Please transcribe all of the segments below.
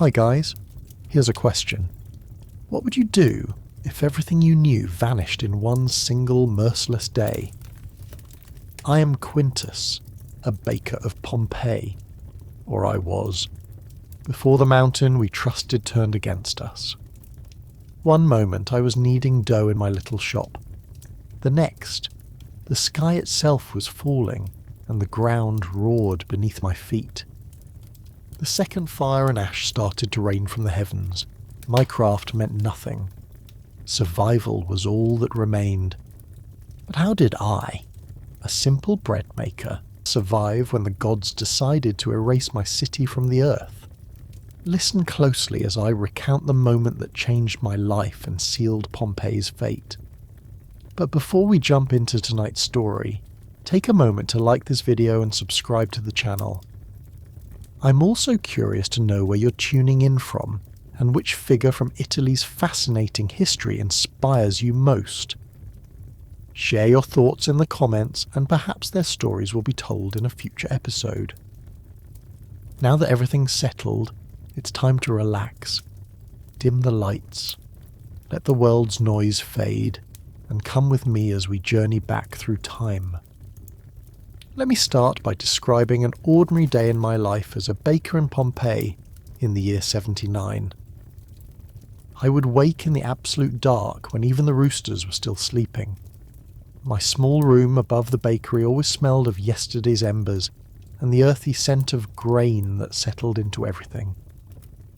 Hi guys, here's a question. What would you do if everything you knew vanished in one single merciless day? I am Quintus, a baker of Pompeii, or I was, before the mountain we trusted turned against us. One moment I was kneading dough in my little shop. The next, the sky itself was falling and the ground roared beneath my feet. The second fire and ash started to rain from the heavens. My craft meant nothing. Survival was all that remained. But how did I, a simple bread maker, survive when the gods decided to erase my city from the earth? Listen closely as I recount the moment that changed my life and sealed Pompeii's fate. But before we jump into tonight's story, take a moment to like this video and subscribe to the channel. I'm also curious to know where you're tuning in from, and which figure from Italy's fascinating history inspires you most. Share your thoughts in the comments, and perhaps their stories will be told in a future episode. Now that everything's settled, it's time to relax, dim the lights, let the world's noise fade, and come with me as we journey back through time. Let me start by describing an ordinary day in my life as a baker in Pompeii in the year 79. I would wake in the absolute dark when even the roosters were still sleeping. My small room above the bakery always smelled of yesterday's embers and the earthy scent of grain that settled into everything.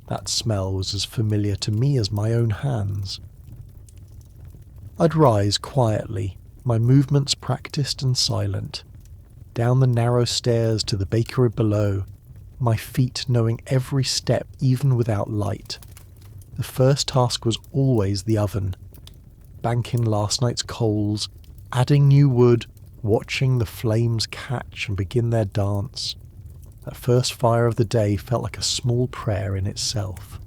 That smell was as familiar to me as my own hands. I'd rise quietly, my movements practiced and silent, down the narrow stairs to the bakery below, my feet knowing every step even without light. The first task was always the oven, banking last night's coals, adding new wood, watching the flames catch and begin their dance. That first fire of the day felt like a small prayer in itself.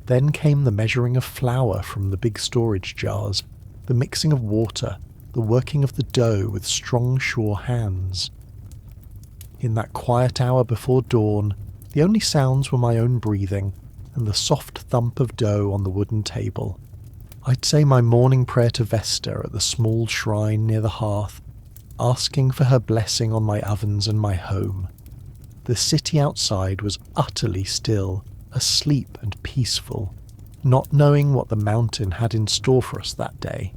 Then came the measuring of flour from the big storage jars, the mixing of water, the working of the dough with strong, sure hands. In that quiet hour before dawn, the only sounds were my own breathing and the soft thump of dough on the wooden table. I'd say my morning prayer to Vesta at the small shrine near the hearth, asking for her blessing on my ovens and my home. The city outside was utterly still, asleep and peaceful, not knowing what the mountain had in store for us that day.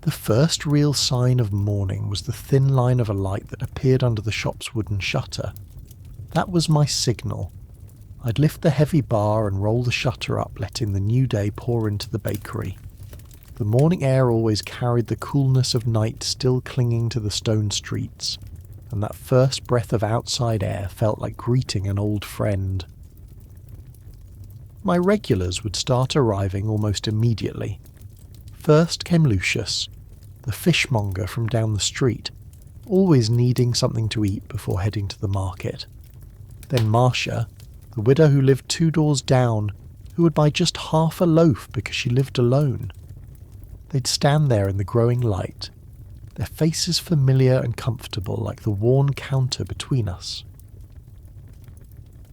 The first real sign of morning was the thin line of a light that appeared under the shop's wooden shutter. That was my signal. I'd lift the heavy bar and roll the shutter up, letting the new day pour into the bakery. The morning air always carried the coolness of night still clinging to the stone streets, and that first breath of outside air felt like greeting an old friend. My regulars would start arriving almost immediately. First came Lucius, the fishmonger from down the street, always needing something to eat before heading to the market. Then Marcia, the widow who lived 2 doors down, who would buy just half a loaf because she lived alone. They'd stand there in the growing light, their faces familiar and comfortable like the worn counter between us.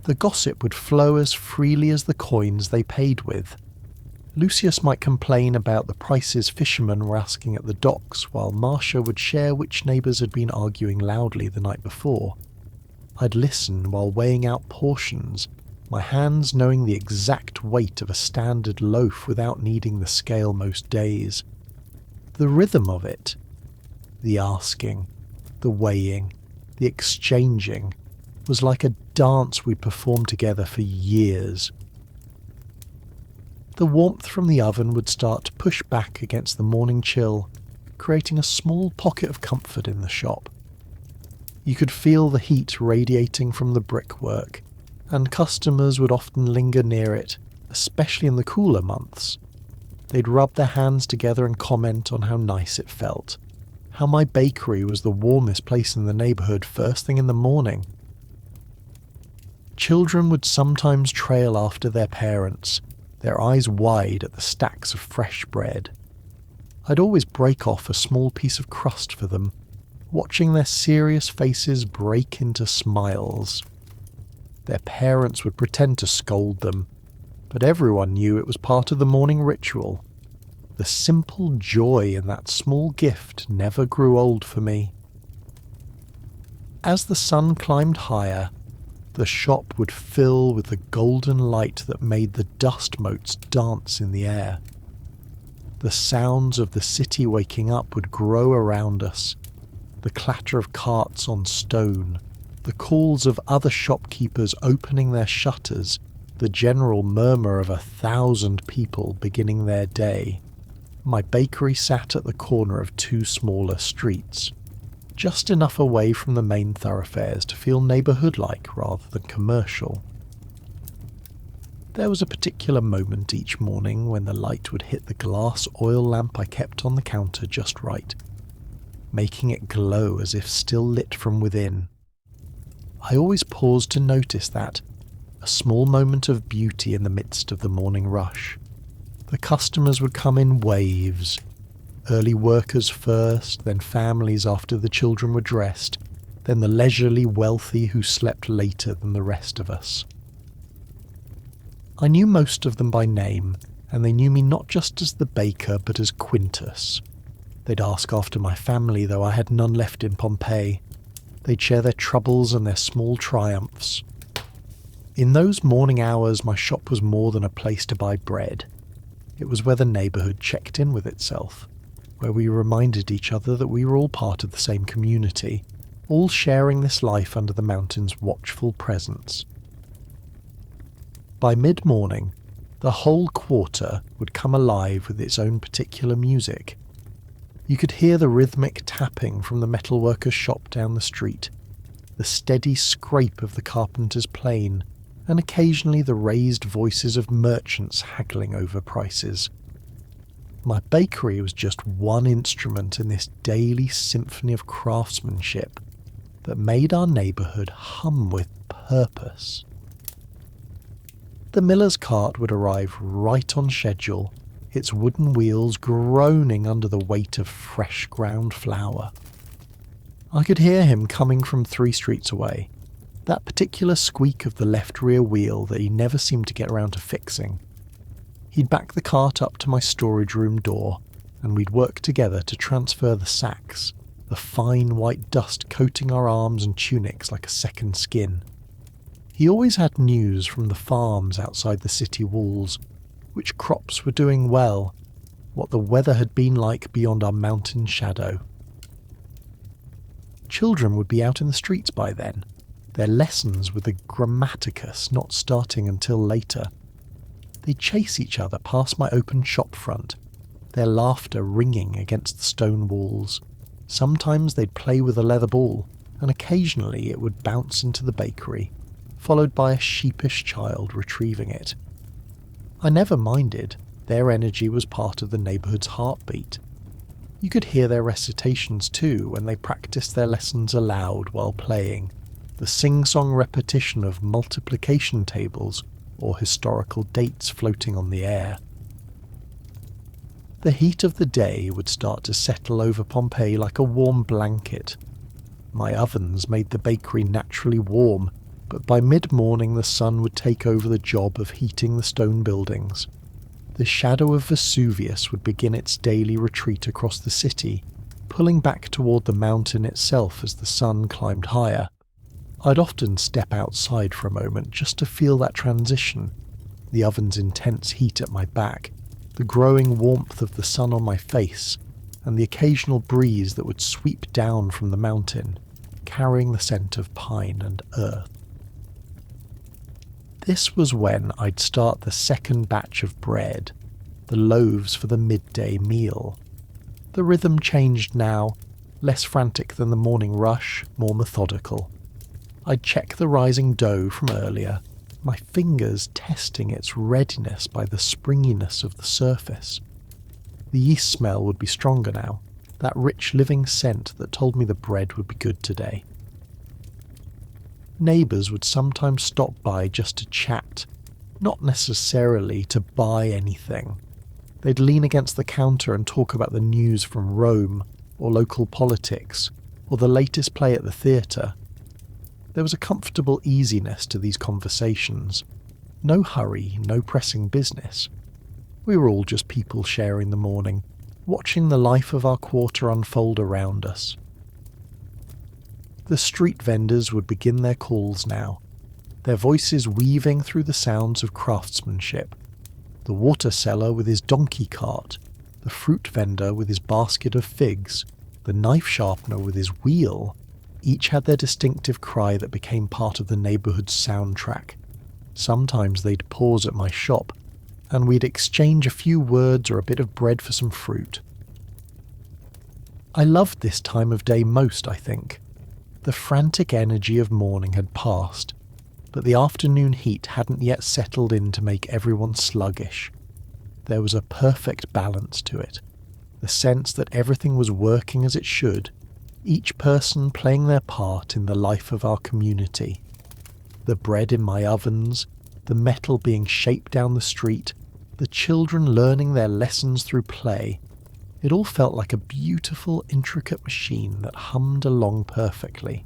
The gossip would flow as freely as the coins they paid with. Lucius might complain about the prices fishermen were asking at the docks, while Marcia would share which neighbours had been arguing loudly the night before. I'd listen while weighing out portions, my hands knowing the exact weight of a standard loaf without needing the scale most days. The rhythm of it, the asking, the weighing, the exchanging, was like a dance we'd performed together for years. The warmth from the oven would start to push back against the morning chill, creating a small pocket of comfort in the shop. You could feel the heat radiating from the brickwork, and customers would often linger near it, especially in the cooler months. They'd rub their hands together and comment on how nice it felt, how my bakery was the warmest place in the neighbourhood first thing in the morning. Children would sometimes trail after their parents, their eyes wide at the stacks of fresh bread. I'd always break off a small piece of crust for them, watching their serious faces break into smiles. Their parents would pretend to scold them, but everyone knew it was part of the morning ritual. The simple joy in that small gift never grew old for me. As the sun climbed higher, the shop would fill with the golden light that made the dust motes dance in the air. The sounds of the city waking up would grow around us. The clatter of carts on stone, the calls of other shopkeepers opening their shutters, the general murmur of 1,000 people beginning their day. My bakery sat at the corner of two smaller streets, just enough away from the main thoroughfares to feel neighbourhood-like rather than commercial. There was a particular moment each morning when the light would hit the glass oil lamp I kept on the counter just right, making it glow as if still lit from within. I always paused to notice that, a small moment of beauty in the midst of the morning rush. The customers would come in waves, early workers first, then families after the children were dressed, then the leisurely wealthy who slept later than the rest of us. I knew most of them by name, and they knew me not just as the baker but as Quintus. They'd ask after my family, though I had none left in Pompeii. They'd share their troubles and their small triumphs. In those morning hours, my shop was more than a place to buy bread. It was where the neighbourhood checked in with itself, where we reminded each other that we were all part of the same community, all sharing this life under the mountain's watchful presence. By mid-morning, the whole quarter would come alive with its own particular music. You could hear the rhythmic tapping from the metalworker's shop down the street, the steady scrape of the carpenter's plane, and occasionally the raised voices of merchants haggling over prices. My bakery was just one instrument in this daily symphony of craftsmanship that made our neighbourhood hum with purpose. The miller's cart would arrive right on schedule, its wooden wheels groaning under the weight of fresh ground flour. I could hear him coming from 3 streets away, that particular squeak of the left rear wheel that he never seemed to get around to fixing. He'd back the cart up to my storage room door, and we'd work together to transfer the sacks, the fine white dust coating our arms and tunics like a second skin. He always had news from the farms outside the city walls, which crops were doing well, what the weather had been like beyond our mountain shadow. Children would be out in the streets by then, their lessons with the grammaticus not starting until later. They'd chase each other past my open shop front, their laughter ringing against the stone walls. Sometimes they'd play with a leather ball, and occasionally it would bounce into the bakery, followed by a sheepish child retrieving it. I never minded, their energy was part of the neighbourhood's heartbeat. You could hear their recitations too when they practiced their lessons aloud while playing, the sing-song repetition of multiplication tables or historical dates floating on the air. The heat of the day would start to settle over Pompeii like a warm blanket. My ovens made the bakery naturally warm, but by mid-morning the sun would take over the job of heating the stone buildings. The shadow of Vesuvius would begin its daily retreat across the city, pulling back toward the mountain itself as the sun climbed higher. I'd often step outside for a moment just to feel that transition, the oven's intense heat at my back, the growing warmth of the sun on my face, and the occasional breeze that would sweep down from the mountain, carrying the scent of pine and earth. This was when I'd start the second batch of bread, the loaves for the midday meal. The rhythm changed now, less frantic than the morning rush, more methodical. I'd check the rising dough from earlier, my fingers testing its readiness by the springiness of the surface. The yeast smell would be stronger now, that rich living scent that told me the bread would be good today. Neighbours would sometimes stop by just to chat, not necessarily to buy anything. They'd lean against the counter and talk about the news from Rome, or local politics, or the latest play at the theatre. There was a comfortable easiness to these conversations. No hurry, no pressing business. We were all just people sharing the morning, watching the life of our quarter unfold around us. The street vendors would begin their calls now, their voices weaving through the sounds of craftsmanship. The water seller with his donkey cart, the fruit vendor with his basket of figs, the knife sharpener with his wheel, each had their distinctive cry that became part of the neighbourhood's soundtrack. Sometimes they'd pause at my shop, and we'd exchange a few words or a bit of bread for some fruit. I loved this time of day most, I think. The frantic energy of morning had passed, but the afternoon heat hadn't yet settled in to make everyone sluggish. There was a perfect balance to it, the sense that everything was working as it should, each person playing their part in the life of our community. The bread in my ovens, the metal being shaped down the street, the children learning their lessons through play. It all felt like a beautiful, intricate machine that hummed along perfectly.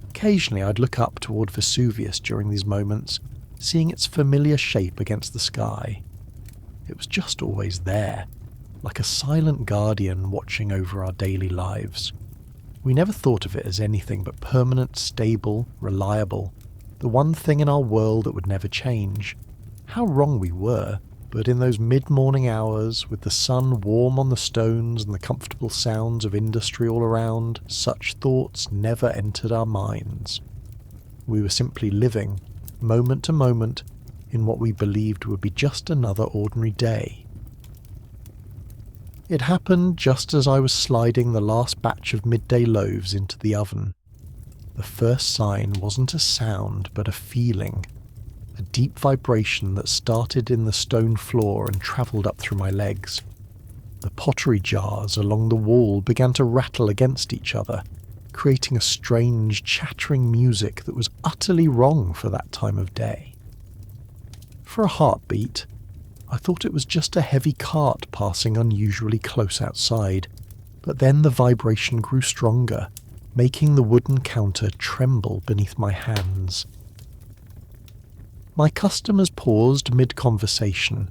Occasionally I'd look up toward Vesuvius during these moments, seeing its familiar shape against the sky. It was just always there, like a silent guardian watching over our daily lives. We never thought of it as anything but permanent, stable, reliable, the one thing in our world that would never change. How wrong we were, but in those mid-morning hours, with the sun warm on the stones and the comfortable sounds of industry all around, such thoughts never entered our minds. We were simply living, moment to moment, in what we believed would be just another ordinary day. It happened just as I was sliding the last batch of midday loaves into the oven. The first sign wasn't a sound, but a feeling. A deep vibration that started in the stone floor and travelled up through my legs. The pottery jars along the wall began to rattle against each other, creating a strange, chattering music that was utterly wrong for that time of day. For a heartbeat, I thought it was just a heavy cart passing unusually close outside, but then the vibration grew stronger, making the wooden counter tremble beneath my hands. My customers paused mid-conversation.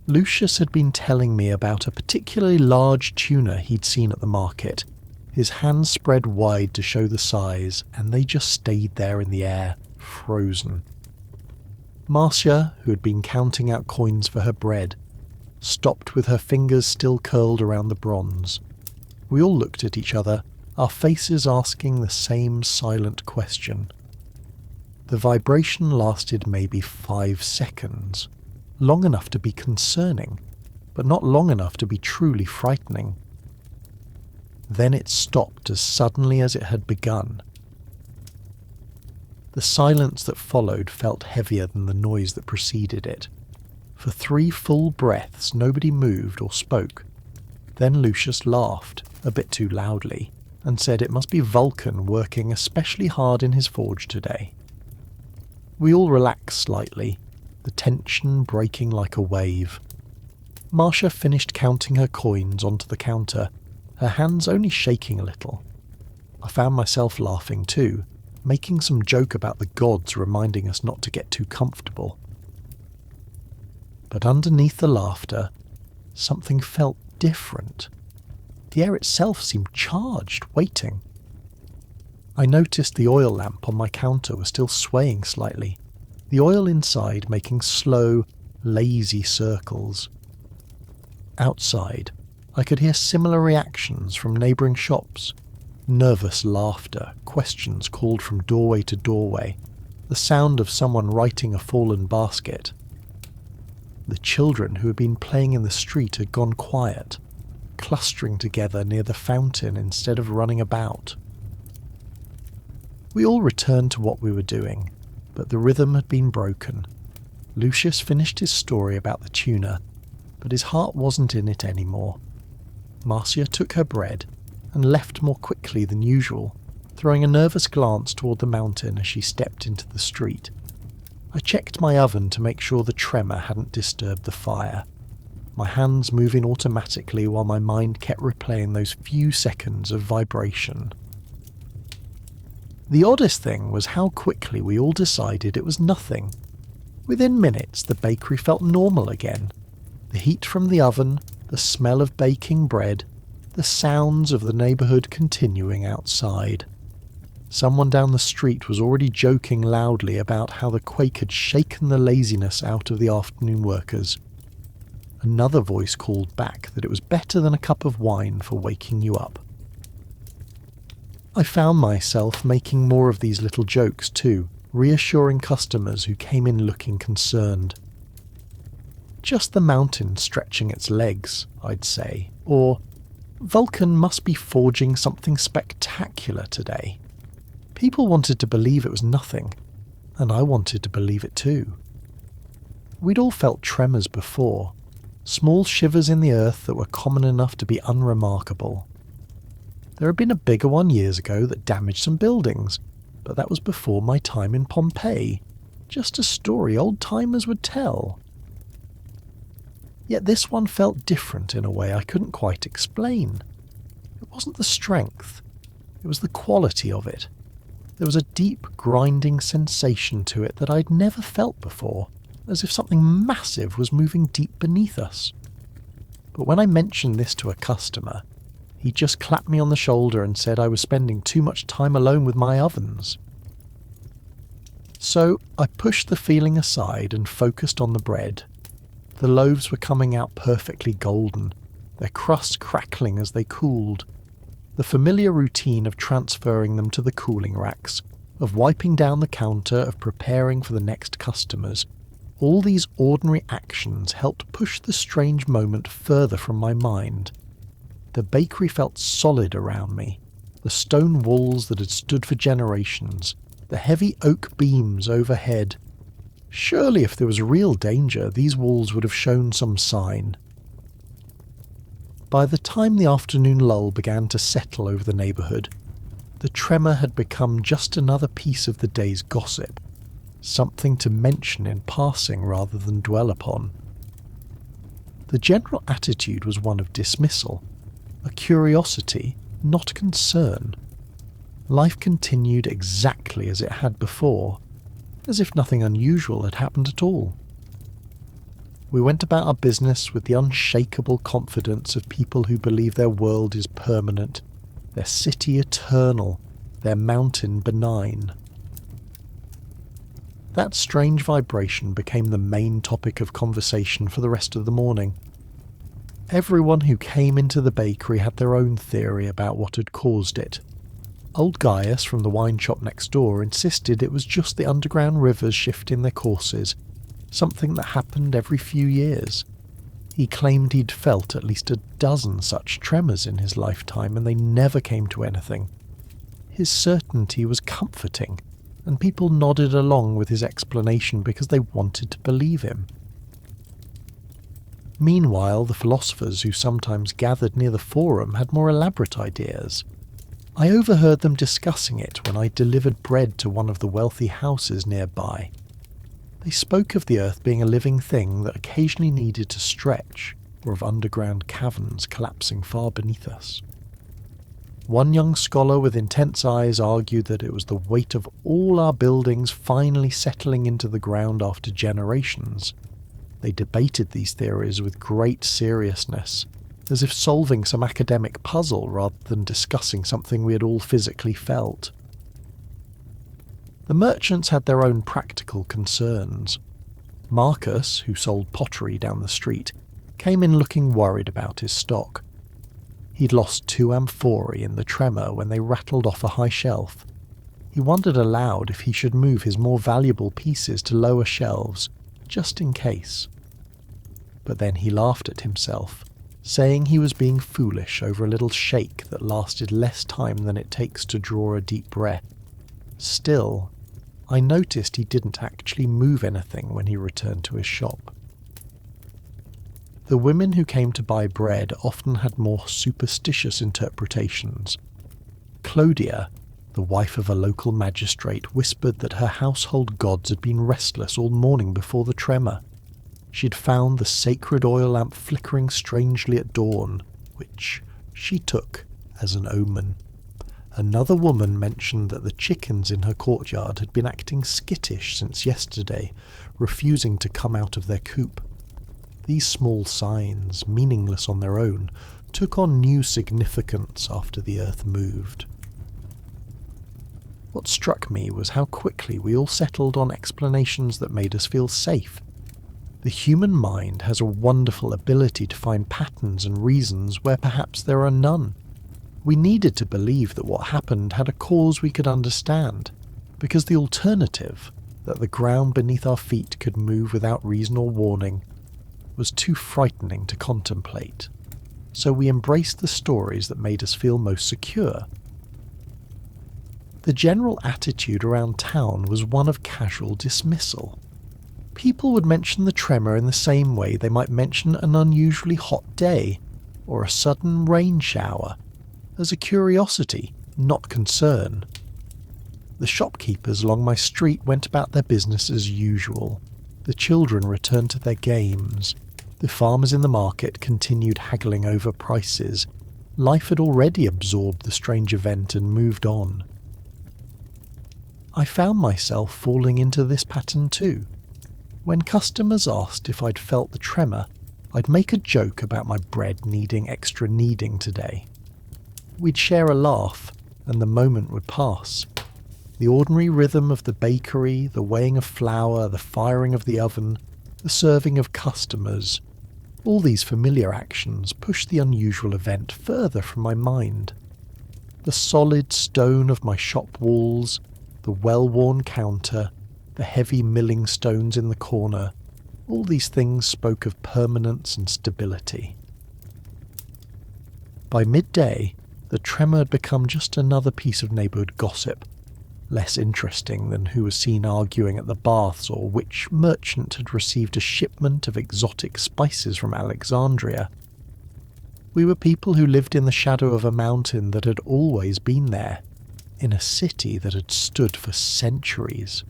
Lucius had been telling me about a particularly large tuna he'd seen at the market, his hands spread wide to show the size, and they just stayed there in the air, frozen. Marcia, who had been counting out coins for her bread, stopped with her fingers still curled around the bronze. We all looked at each other, our faces asking the same silent question. The vibration lasted maybe 5 seconds, long enough to be concerning, but not long enough to be truly frightening. Then it stopped as suddenly as it had begun. The silence that followed felt heavier than the noise that preceded it. For 3 full breaths nobody moved or spoke. Then Lucius laughed, a bit too loudly, and said it must be Vulcan working especially hard in his forge today. We all relaxed slightly, the tension breaking like a wave. Marcia finished counting her coins onto the counter, her hands only shaking a little. I found myself laughing too, making some joke about the gods reminding us not to get too comfortable. But underneath the laughter, something felt different. The air itself seemed charged, waiting. I noticed the oil lamp on my counter was still swaying slightly, the oil inside making slow, lazy circles. Outside, I could hear similar reactions from neighbouring shops. Nervous laughter, questions called from doorway to doorway, the sound of someone righting a fallen basket. The children who had been playing in the street had gone quiet, clustering together near the fountain instead of running about. We all returned to what we were doing, but the rhythm had been broken. Lucius finished his story about the tuna, but his heart wasn't in it anymore. Marcia took her bread and left more quickly than usual, throwing a nervous glance toward the mountain as she stepped into the street. I checked my oven to make sure the tremor hadn't disturbed the fire, my hands moving automatically while my mind kept replaying those few seconds of vibration. The oddest thing was how quickly we all decided it was nothing. Within minutes, the bakery felt normal again. The heat from the oven, the smell of baking bread, the sounds of the neighbourhood continuing outside. Someone down the street was already joking loudly about how the quake had shaken the laziness out of the afternoon workers. Another voice called back that it was better than a cup of wine for waking you up. I found myself making more of these little jokes too, reassuring customers who came in looking concerned. Just the mountain stretching its legs, I'd say, or Vulcan must be forging something spectacular today. People wanted to believe it was nothing, and I wanted to believe it too. We'd all felt tremors before, small shivers in the earth that were common enough to be unremarkable. There had been a bigger one years ago that damaged some buildings, but that was before my time in Pompeii, just a story old-timers would tell. Yet this one felt different in a way I couldn't quite explain. It wasn't the strength, it was the quality of it. There was a deep, grinding sensation to it that I'd never felt before, as if something massive was moving deep beneath us. But when I mentioned this to a customer, he just clapped me on the shoulder and said I was spending too much time alone with my ovens. So I pushed the feeling aside and focused on the bread. The loaves were coming out perfectly golden, their crusts crackling as they cooled. The familiar routine of transferring them to the cooling racks, of wiping down the counter, of preparing for the next customers, all these ordinary actions helped push the strange moment further from my mind. The bakery felt solid around me, the stone walls that had stood for generations, the heavy oak beams overhead. Surely if there was real danger, these walls would have shown some sign. By the time the afternoon lull began to settle over the neighbourhood, the tremor had become just another piece of the day's gossip, something to mention in passing rather than dwell upon. The general attitude was one of dismissal, a curiosity, not concern. Life continued exactly as it had before, as if nothing unusual had happened at all. We went about our business with the unshakable confidence of people who believe their world is permanent, their city eternal, their mountain benign. That strange vibration became the main topic of conversation for the rest of the morning. Everyone who came into the bakery had their own theory about what had caused it. Old Gaius from the wine shop next door insisted it was just the underground rivers shifting their courses, something that happened every few years. He claimed he'd felt at least a dozen such tremors in his lifetime and they never came to anything. His certainty was comforting, and people nodded along with his explanation because they wanted to believe him. Meanwhile, the philosophers who sometimes gathered near the forum had more elaborate ideas. I overheard them discussing it when I delivered bread to one of the wealthy houses nearby. They spoke of the earth being a living thing that occasionally needed to stretch, or of underground caverns collapsing far beneath us. One young scholar with intense eyes argued that it was the weight of all our buildings finally settling into the ground after generations. They debated these theories with great seriousness, as if solving some academic puzzle rather than discussing something we had all physically felt. The merchants had their own practical concerns. Marcus, who sold pottery down the street, came in looking worried about his stock. He'd lost 2 amphorae in the tremor when they rattled off a high shelf. He wondered aloud if he should move his more valuable pieces to lower shelves, just in case. But then he laughed at himself, saying he was being foolish over a little shake that lasted less time than it takes to draw a deep breath. Still, I noticed he didn't actually move anything when he returned to his shop. The women who came to buy bread often had more superstitious interpretations. Clodia, the wife of a local magistrate, whispered that her household gods had been restless all morning before the tremor. She'd found the sacred oil lamp flickering strangely at dawn, which she took as an omen. Another woman mentioned that the chickens in her courtyard had been acting skittish since yesterday, refusing to come out of their coop. These small signs, meaningless on their own, took on new significance after the earth moved. What struck me was how quickly we all settled on explanations that made us feel safe. The human mind has a wonderful ability to find patterns and reasons where perhaps there are none. We needed to believe that what happened had a cause we could understand, because the alternative, that the ground beneath our feet could move without reason or warning, was too frightening to contemplate. So we embraced the stories that made us feel most secure. The general attitude around town was one of casual dismissal. People would mention the tremor in the same way they might mention an unusually hot day or a sudden rain shower, as a curiosity, not concern. The shopkeepers along my street went about their business as usual. The children returned to their games. The farmers in the market continued haggling over prices. Life had already absorbed the strange event and moved on. I found myself falling into this pattern too. When customers asked if I'd felt the tremor, I'd make a joke about my bread needing extra kneading today. We'd share a laugh, and the moment would pass. The ordinary rhythm of the bakery, the weighing of flour, the firing of the oven, the serving of customers, all these familiar actions pushed the unusual event further from my mind. The solid stone of my shop walls, the well-worn counter, the heavy milling stones in the corner, all these things spoke of permanence and stability. By midday, the tremor had become just another piece of neighbourhood gossip, less interesting than who was seen arguing at the baths or which merchant had received a shipment of exotic spices from Alexandria. We were people who lived in the shadow of a mountain that had always been there, in a city that had stood for centuries.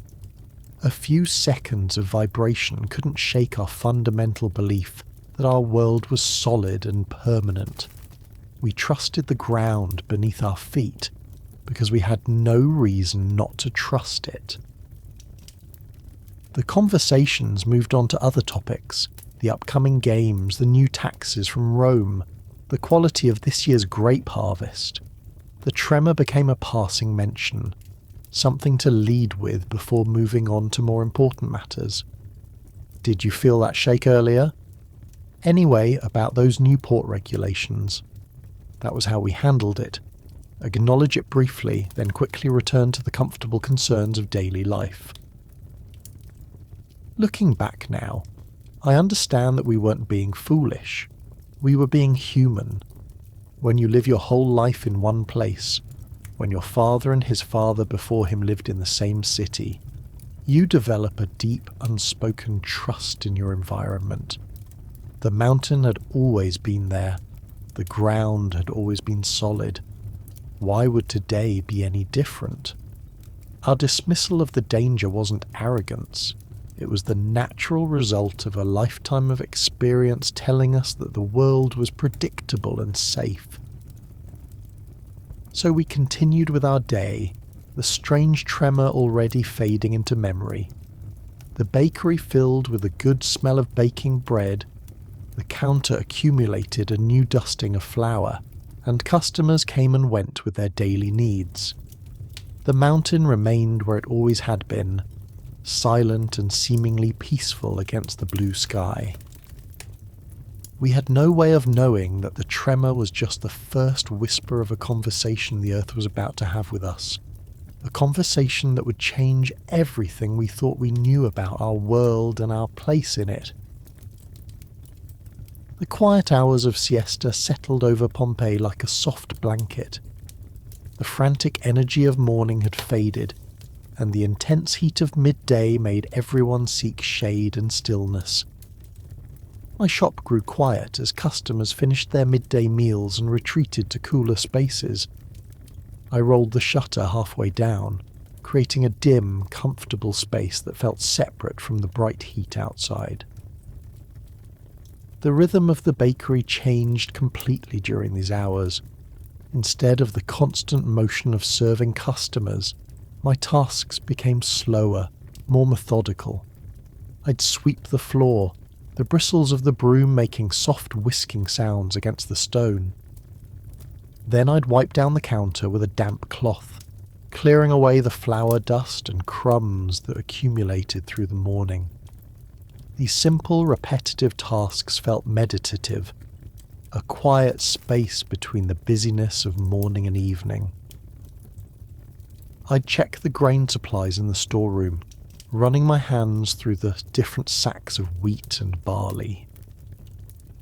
A few seconds of vibration couldn't shake our fundamental belief that our world was solid and permanent. We trusted the ground beneath our feet because we had no reason not to trust it. The conversations moved on to other topics, the upcoming games, the new taxes from Rome, the quality of this year's grape harvest. The tremor became a passing mention, something to lead with before moving on to more important matters. Did you feel that shake earlier? Anyway, about those new port regulations. That was how we handled it. Acknowledge it briefly, then quickly return to the comfortable concerns of daily life. Looking back now, I understand that we weren't being foolish. We were being human. When you live your whole life in one place, when your father and his father before him lived in the same city, you develop a deep, unspoken trust in your environment. The mountain had always been there. The ground had always been solid. Why would today be any different? Our dismissal of the danger wasn't arrogance. It was the natural result of a lifetime of experience telling us that the world was predictable and safe. So we continued with our day, the strange tremor already fading into memory. The bakery filled with a good smell of baking bread, the counter accumulated a new dusting of flour, and customers came and went with their daily needs. The mountain remained where it always had been, silent and seemingly peaceful against the blue sky. We had no way of knowing that the tremor was just the first whisper of a conversation the earth was about to have with us, a conversation that would change everything we thought we knew about our world and our place in it. The quiet hours of siesta settled over Pompeii like a soft blanket. The frantic energy of morning had faded, and the intense heat of midday made everyone seek shade and stillness. My shop grew quiet as customers finished their midday meals and retreated to cooler spaces. I rolled the shutter halfway down, creating a dim, comfortable space that felt separate from the bright heat outside. The rhythm of the bakery changed completely during these hours. Instead of the constant motion of serving customers, my tasks became slower, more methodical. I'd sweep the floor, the bristles of the broom making soft whisking sounds against the stone. Then I'd wipe down the counter with a damp cloth, clearing away the flour dust and crumbs that accumulated through the morning. These simple, repetitive tasks felt meditative, a quiet space between the busyness of morning and evening. I'd check the grain supplies in the storeroom, running my hands through the different sacks of wheat and barley.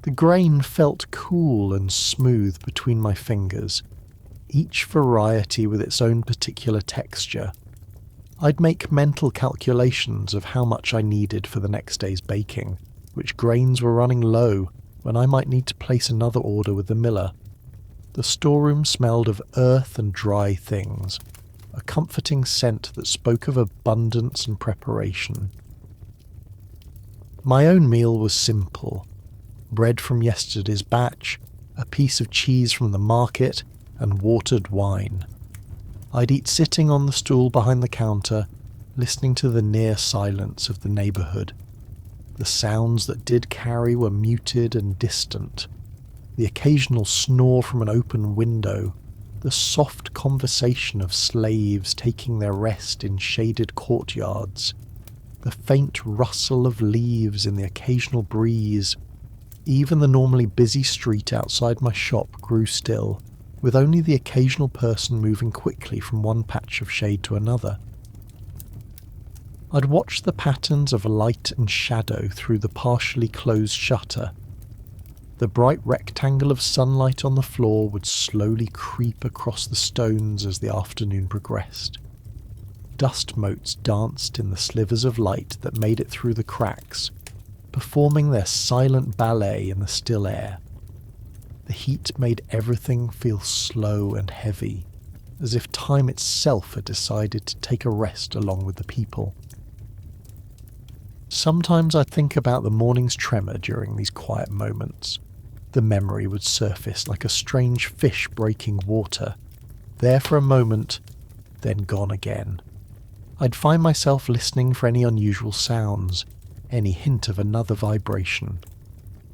The grain felt cool and smooth between my fingers, each variety with its own particular texture. I'd make mental calculations of how much I needed for the next day's baking, which grains were running low, when I might need to place another order with the miller. The storeroom smelled of earth and dry things, a comforting scent that spoke of abundance and preparation. My own meal was simple: bread from yesterday's batch, a piece of cheese from the market, and watered wine. I'd eat sitting on the stool behind the counter, listening to the near silence of the neighbourhood. The sounds that did carry were muted and distant. The occasional snore from an open window, the soft conversation of slaves taking their rest in shaded courtyards, the faint rustle of leaves in the occasional breeze. Even the normally busy street outside my shop grew still, with only the occasional person moving quickly from one patch of shade to another. I'd watch the patterns of light and shadow through the partially closed shutter. The bright rectangle of sunlight on the floor would slowly creep across the stones as the afternoon progressed. Dust motes danced in the slivers of light that made it through the cracks, performing their silent ballet in the still air. The heat made everything feel slow and heavy, as if time itself had decided to take a rest along with the people. Sometimes I'd think about the morning's tremor during these quiet moments. The memory would surface like a strange fish breaking water, there for a moment, then gone again. I'd find myself listening for any unusual sounds, any hint of another vibration.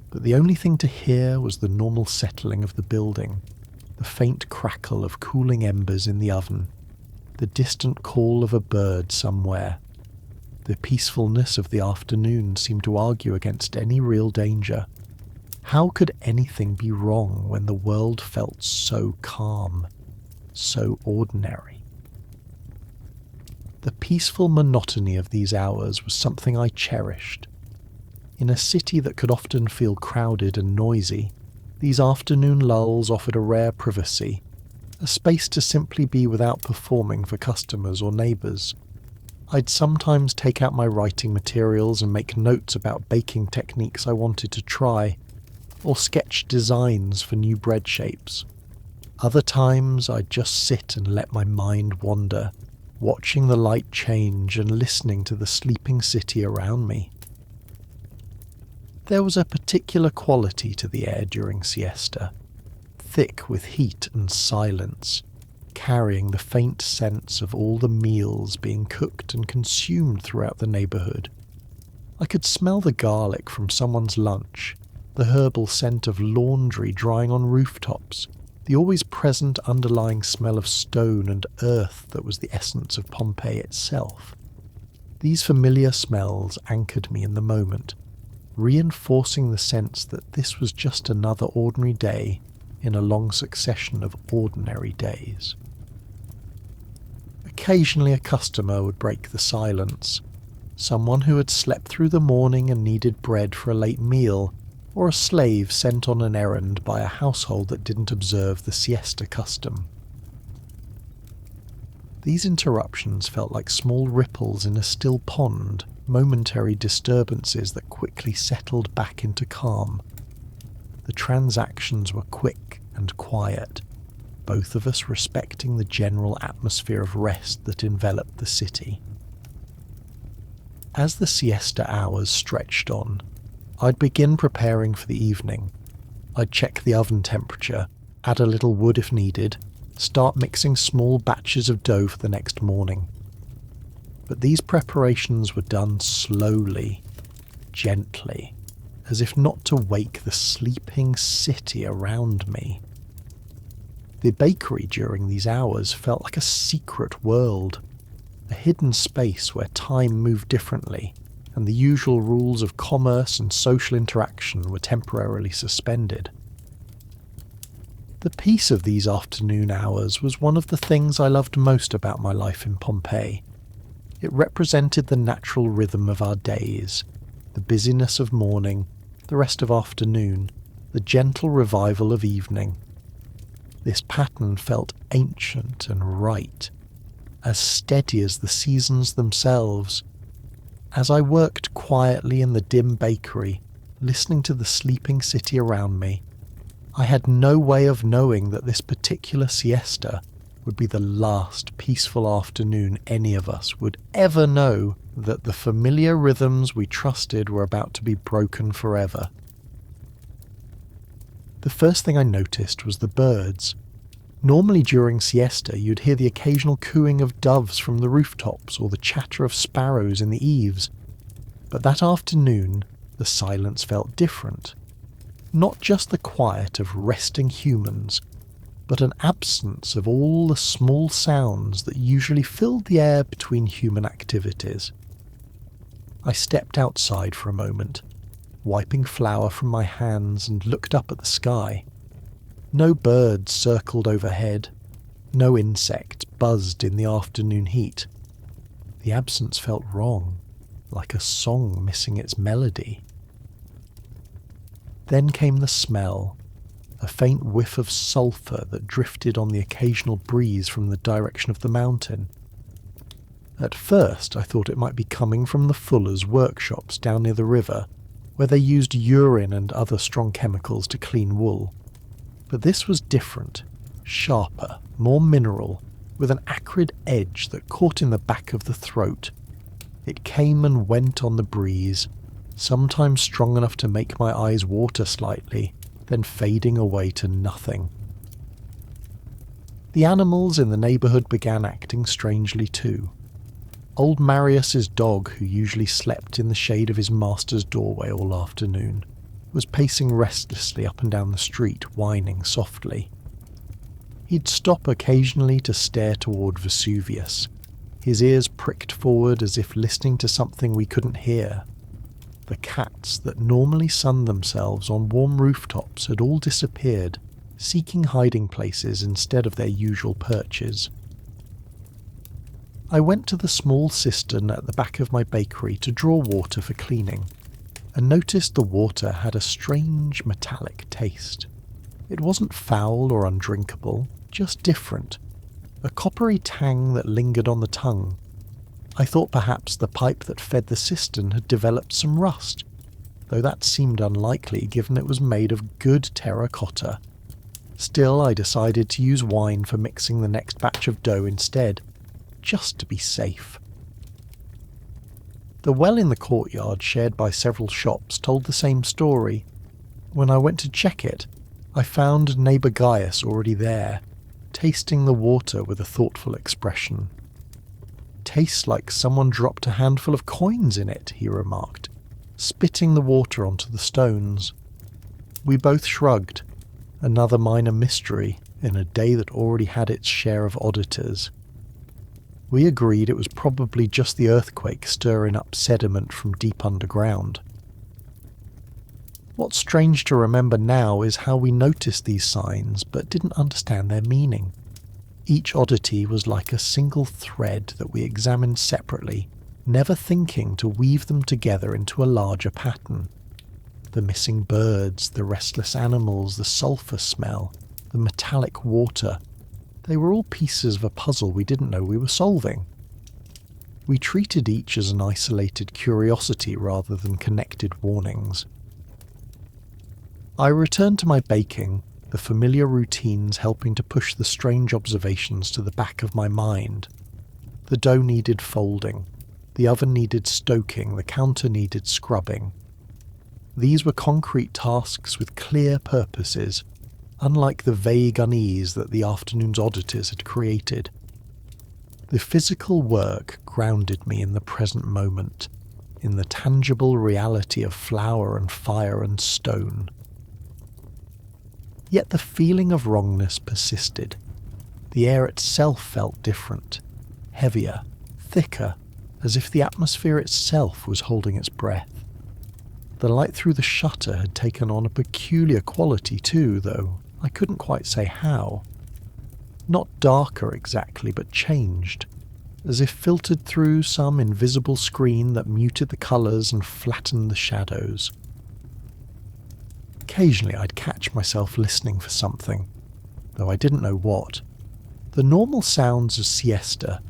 But the only thing to hear was the normal settling of the building, the faint crackle of cooling embers in the oven, the distant call of a bird somewhere. The peacefulness of the afternoon seemed to argue against any real danger. How could anything be wrong when the world felt so calm, so ordinary? The peaceful monotony of these hours was something I cherished. In a city that could often feel crowded and noisy, these afternoon lulls offered a rare privacy, a space to simply be without performing for customers or neighbours. I'd sometimes take out my writing materials and make notes about baking techniques I wanted to try, or sketch designs for new bread shapes. Other times I'd just sit and let my mind wander, watching the light change and listening to the sleeping city around me. There was a particular quality to the air during siesta, thick with heat and silence, carrying the faint sense of all the meals being cooked and consumed throughout the neighbourhood. I could smell the garlic from someone's lunch, the herbal scent of laundry drying on rooftops, the always present underlying smell of stone and earth that was the essence of Pompeii itself. These familiar smells anchored me in the moment, reinforcing the sense that this was just another ordinary day in a long succession of ordinary days. Occasionally a customer would break the silence, someone who had slept through the morning and needed bread for a late meal, or a slave sent on an errand by a household that didn't observe the siesta custom. These interruptions felt like small ripples in a still pond, momentary disturbances that quickly settled back into calm. The transactions were quick and quiet, both of us respecting the general atmosphere of rest that enveloped the city. As the siesta hours stretched on, I'd begin preparing for the evening. I'd check the oven temperature, add a little wood if needed, start mixing small batches of dough for the next morning. But these preparations were done slowly, gently, as if not to wake the sleeping city around me. The bakery during these hours felt like a secret world, a hidden space where time moved differently, and the usual rules of commerce and social interaction were temporarily suspended. The peace of these afternoon hours was one of the things I loved most about my life in Pompeii. It represented the natural rhythm of our days, the busyness of morning, the rest of afternoon, the gentle revival of evening. This pattern felt ancient and right, as steady as the seasons themselves. As I worked quietly in the dim bakery, listening to the sleeping city around me, I had no way of knowing that this particular siesta would be the last peaceful afternoon any of us would ever know, that the familiar rhythms we trusted were about to be broken forever. The first thing I noticed was the birds. Normally during siesta you'd hear the occasional cooing of doves from the rooftops or the chatter of sparrows in the eaves, but that afternoon the silence felt different. Not just the quiet of resting humans, but an absence of all the small sounds that usually filled the air between human activities. I stepped outside for a moment, wiping flour from my hands, and looked up at the sky. No birds circled overhead, no insect buzzed in the afternoon heat. The absence felt wrong, like a song missing its melody. Then came the smell, a faint whiff of sulphur that drifted on the occasional breeze from the direction of the mountain. At first I thought it might be coming from the fullers' workshops down near the river, where they used urine and other strong chemicals to clean wool. But this was different, sharper, more mineral, with an acrid edge that caught in the back of the throat. It came and went on the breeze, sometimes strong enough to make my eyes water slightly, then fading away to nothing. The animals in the neighbourhood began acting strangely too. Old Marius's dog, who usually slept in the shade of his master's doorway all afternoon, was pacing restlessly up and down the street, whining softly. He'd stop occasionally to stare toward Vesuvius, his ears pricked forward as if listening to something we couldn't hear. The cats that normally sunned themselves on warm rooftops had all disappeared, seeking hiding places instead of their usual perches. I went to the small cistern at the back of my bakery to draw water for cleaning, and noticed the water had a strange metallic taste. It wasn't foul or undrinkable, just different, a coppery tang that lingered on the tongue. I thought perhaps the pipe that fed the cistern had developed some rust, though that seemed unlikely given it was made of good terracotta. Still, I decided to use wine for mixing the next batch of dough instead, just to be safe. The well in the courtyard, shared by several shops, told the same story. When I went to check it, I found neighbour Gaius already there, tasting the water with a thoughtful expression. "Tastes like someone dropped a handful of coins in it," he remarked, spitting the water onto the stones. We both shrugged, another minor mystery in a day that already had its share of oddities. We agreed it was probably just the earthquake stirring up sediment from deep underground. What's strange to remember now is how we noticed these signs but didn't understand their meaning. Each oddity was like a single thread that we examined separately, never thinking to weave them together into a larger pattern. The missing birds, the restless animals, the sulphur smell, the metallic water. They were all pieces of a puzzle we didn't know we were solving. We treated each as an isolated curiosity rather than connected warnings. I returned to my baking, the familiar routines helping to push the strange observations to the back of my mind. The dough needed folding, the oven needed stoking, the counter needed scrubbing. These were concrete tasks with clear purposes. unlike the vague unease that the afternoon's oddities had created. The physical work grounded me in the present moment, in the tangible reality of flower and fire and stone. Yet the feeling of wrongness persisted. The air itself felt different, heavier, thicker, as if the atmosphere itself was holding its breath. The light through the shutter had taken on a peculiar quality too, though I couldn't quite say how. Not darker exactly, but changed, as if filtered through some invisible screen that muted the colours and flattened the shadows. Occasionally I'd catch myself listening for something, though I didn't know what. The normal sounds of siesta,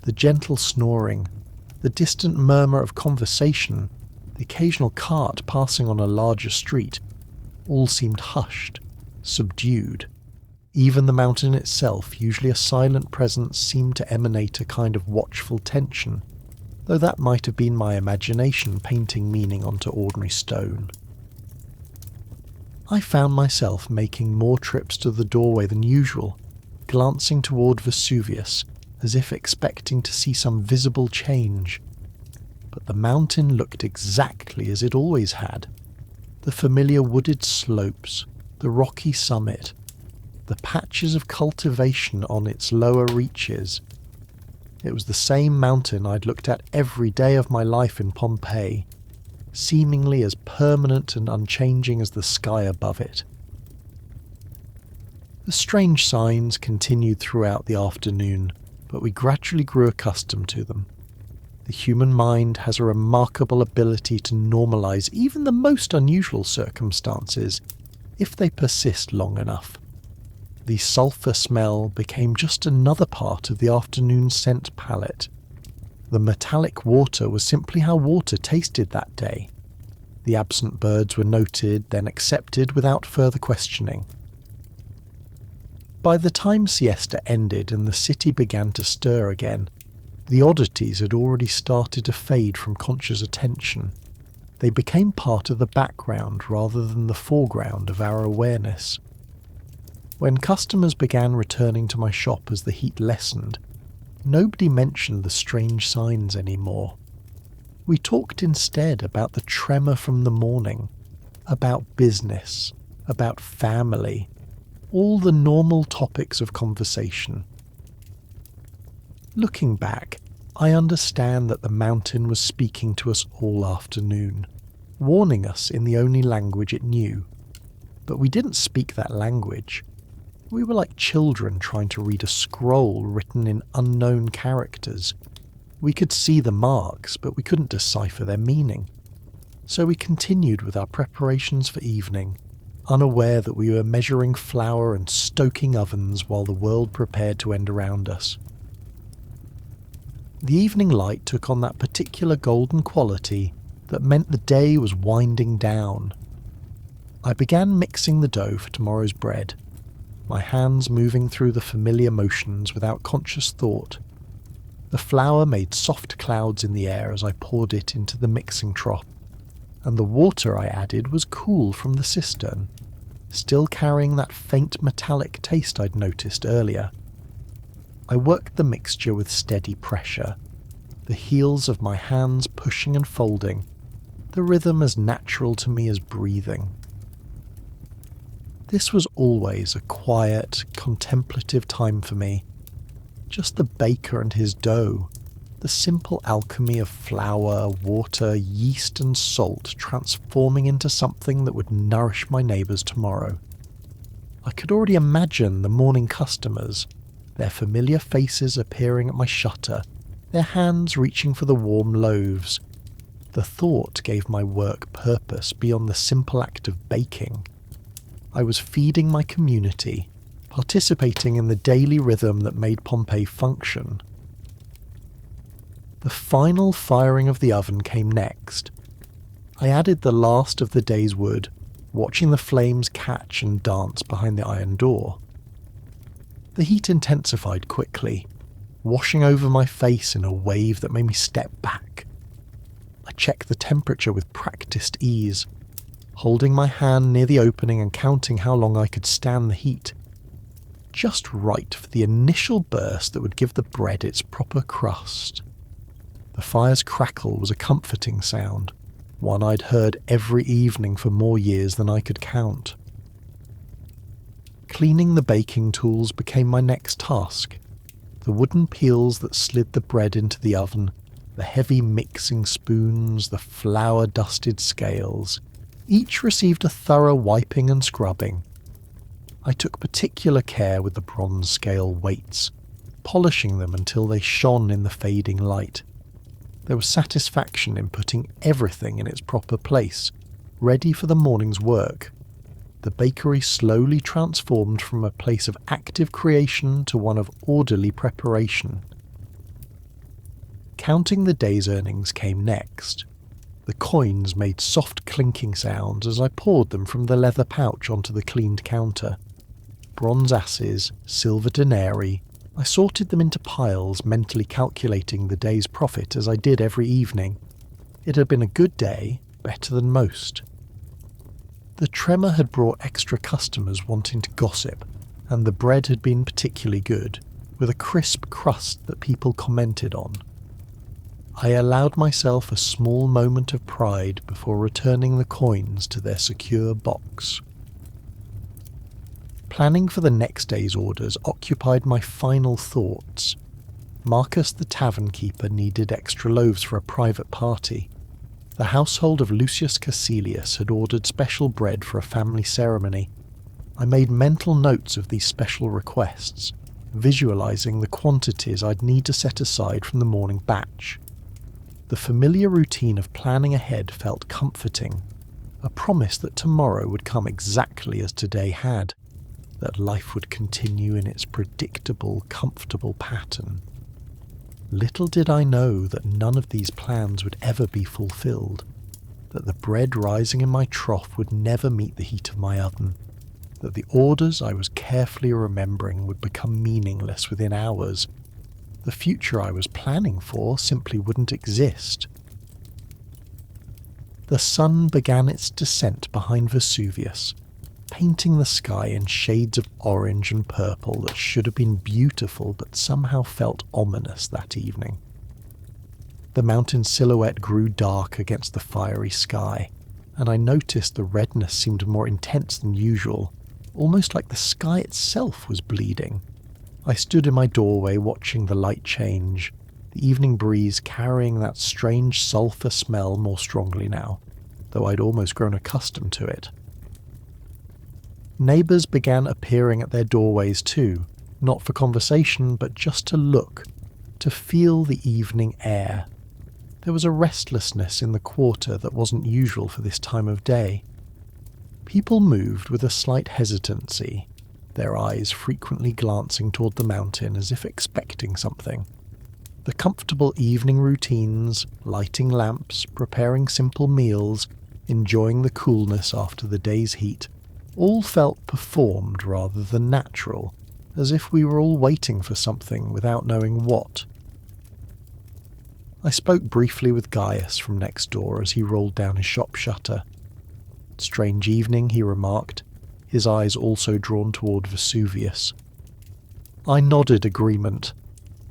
the gentle snoring, the distant murmur of conversation, the occasional cart passing on a larger street, all seemed hushed, subdued. Even the mountain itself, usually a silent presence, seemed to emanate a kind of watchful tension, though that might have been my imagination painting meaning onto ordinary stone. I found myself making more trips to the doorway than usual, glancing toward Vesuvius, as if expecting to see some visible change. But the mountain looked exactly as it always had. The familiar wooded slopes, the rocky summit, the patches of cultivation on its lower reaches. It was the same mountain I'd looked at every day of my life in Pompeii, seemingly as permanent and unchanging as the sky above it. The strange signs continued throughout the afternoon, but we gradually grew accustomed to them. The human mind has a remarkable ability to normalize even the most unusual circumstances, if they persist long enough. The sulphur smell became just another part of the afternoon scent palette. The metallic water was simply how water tasted that day. The absent birds were noted, then accepted without further questioning. By the time siesta ended and the city began to stir again, the oddities had already started to fade from conscious attention. They became part of the background rather than the foreground of our awareness. When customers began returning to my shop as the heat lessened, nobody mentioned the strange signs anymore. We talked instead about the tremor from the morning, about business, about family, all the normal topics of conversation. Looking back, I understand that the mountain was speaking to us all afternoon, warning us in the only language it knew. But we didn't speak that language. We were like children trying to read a scroll written in unknown characters. We could see the marks, but we couldn't decipher their meaning. So we continued with our preparations for evening, unaware that we were measuring flour and stoking ovens while the world prepared to end around us. The evening light took on that particular golden quality that meant the day was winding down. I began mixing the dough for tomorrow's bread, my hands moving through the familiar motions without conscious thought. The flour made soft clouds in the air as I poured it into the mixing trough, and the water I added was cool from the cistern, still carrying that faint metallic taste I'd noticed earlier. I worked the mixture with steady pressure, the heels of my hands pushing and folding, the rhythm as natural to me as breathing. This was always a quiet, contemplative time for me. Just the baker and his dough, the simple alchemy of flour, water, yeast and salt transforming into something that would nourish my neighbours tomorrow. I could already imagine the morning customers, their familiar faces appearing at my shutter, their hands reaching for the warm loaves. The thought gave my work purpose beyond the simple act of baking. I was feeding my community, participating in the daily rhythm that made Pompeii function. The final firing of the oven came next. I added the last of the day's wood, watching the flames catch and dance behind the iron door. The heat intensified quickly, washing over my face in a wave that made me step back. I checked the temperature with practiced ease. holding my hand near the opening and counting how long I could stand the heat. Just right for the initial burst that would give the bread its proper crust. The fire's crackle was a comforting sound, one I'd heard every evening for more years than I could count. Cleaning the baking tools became my next task. The wooden peels that slid the bread into the oven, the heavy mixing spoons, the flour-dusted scales, each received a thorough wiping and scrubbing. I took particular care with the bronze scale weights, polishing them until they shone in the fading light. There was satisfaction in putting everything in its proper place, ready for the morning's work. The bakery slowly transformed from a place of active creation to one of orderly preparation. Counting the day's earnings came next. The coins made soft clinking sounds as I poured them from the leather pouch onto the cleaned counter. Bronze asses, silver denarii, I sorted them into piles, mentally calculating the day's profit as I did every evening. It had been a good day, better than most. The tremor had brought extra customers wanting to gossip, and the bread had been particularly good, with a crisp crust that people commented on. I allowed myself a small moment of pride before returning the coins to their secure box. Planning for the next day's orders occupied my final thoughts. Marcus the tavern keeper needed extra loaves for a private party. The household of Lucius Caecilius had ordered special bread for a family ceremony. I made mental notes of these special requests, visualizing the quantities I'd need to set aside from the morning batch. The familiar routine of planning ahead felt comforting, a promise that tomorrow would come exactly as today had, that life would continue in its predictable, comfortable pattern. Little did I know that none of these plans would ever be fulfilled, that the bread rising in my trough would never meet the heat of my oven, that the orders I was carefully remembering would become meaningless within hours. The future I was planning for simply wouldn't exist. The sun began its descent behind Vesuvius, painting the sky in shades of orange and purple that should have been beautiful but somehow felt ominous that evening. The mountain silhouette grew dark against the fiery sky, and I noticed the redness seemed more intense than usual, almost like the sky itself was bleeding. I stood in my doorway watching the light change, the evening breeze carrying that strange sulphur smell more strongly now, though I'd almost grown accustomed to it. Neighbours began appearing at their doorways too, not for conversation but just to look, to feel the evening air. There was a restlessness in the quarter that wasn't usual for this time of day. People moved with a slight hesitancy, their eyes frequently glancing toward the mountain as if expecting something. The comfortable evening routines, lighting lamps, preparing simple meals, enjoying the coolness after the day's heat, all felt performed rather than natural, as if we were all waiting for something without knowing what. I spoke briefly with Gaius from next door as he rolled down his shop shutter. "Strange evening," he remarked, his eyes also drawn toward Vesuvius. I nodded agreement,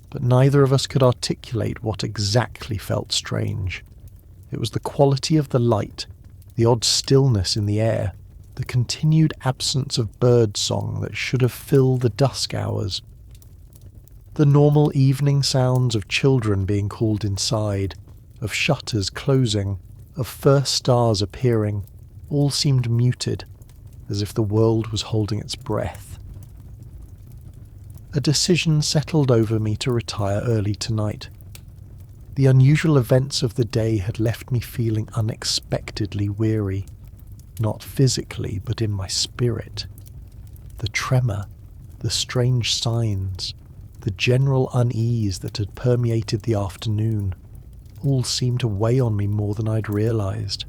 but neither of us could articulate what exactly felt strange. It was the quality of the light, the odd stillness in the air, the continued absence of bird song that should have filled the dusk hours. The normal evening sounds of children being called inside, of shutters closing, of first stars appearing, all seemed muted, as if the world was holding its breath. A decision settled over me to retire early tonight. The unusual events of the day had left me feeling unexpectedly weary, not physically but in my spirit. The tremor, the strange signs, the general unease that had permeated the afternoon, all seemed to weigh on me more than I'd realized.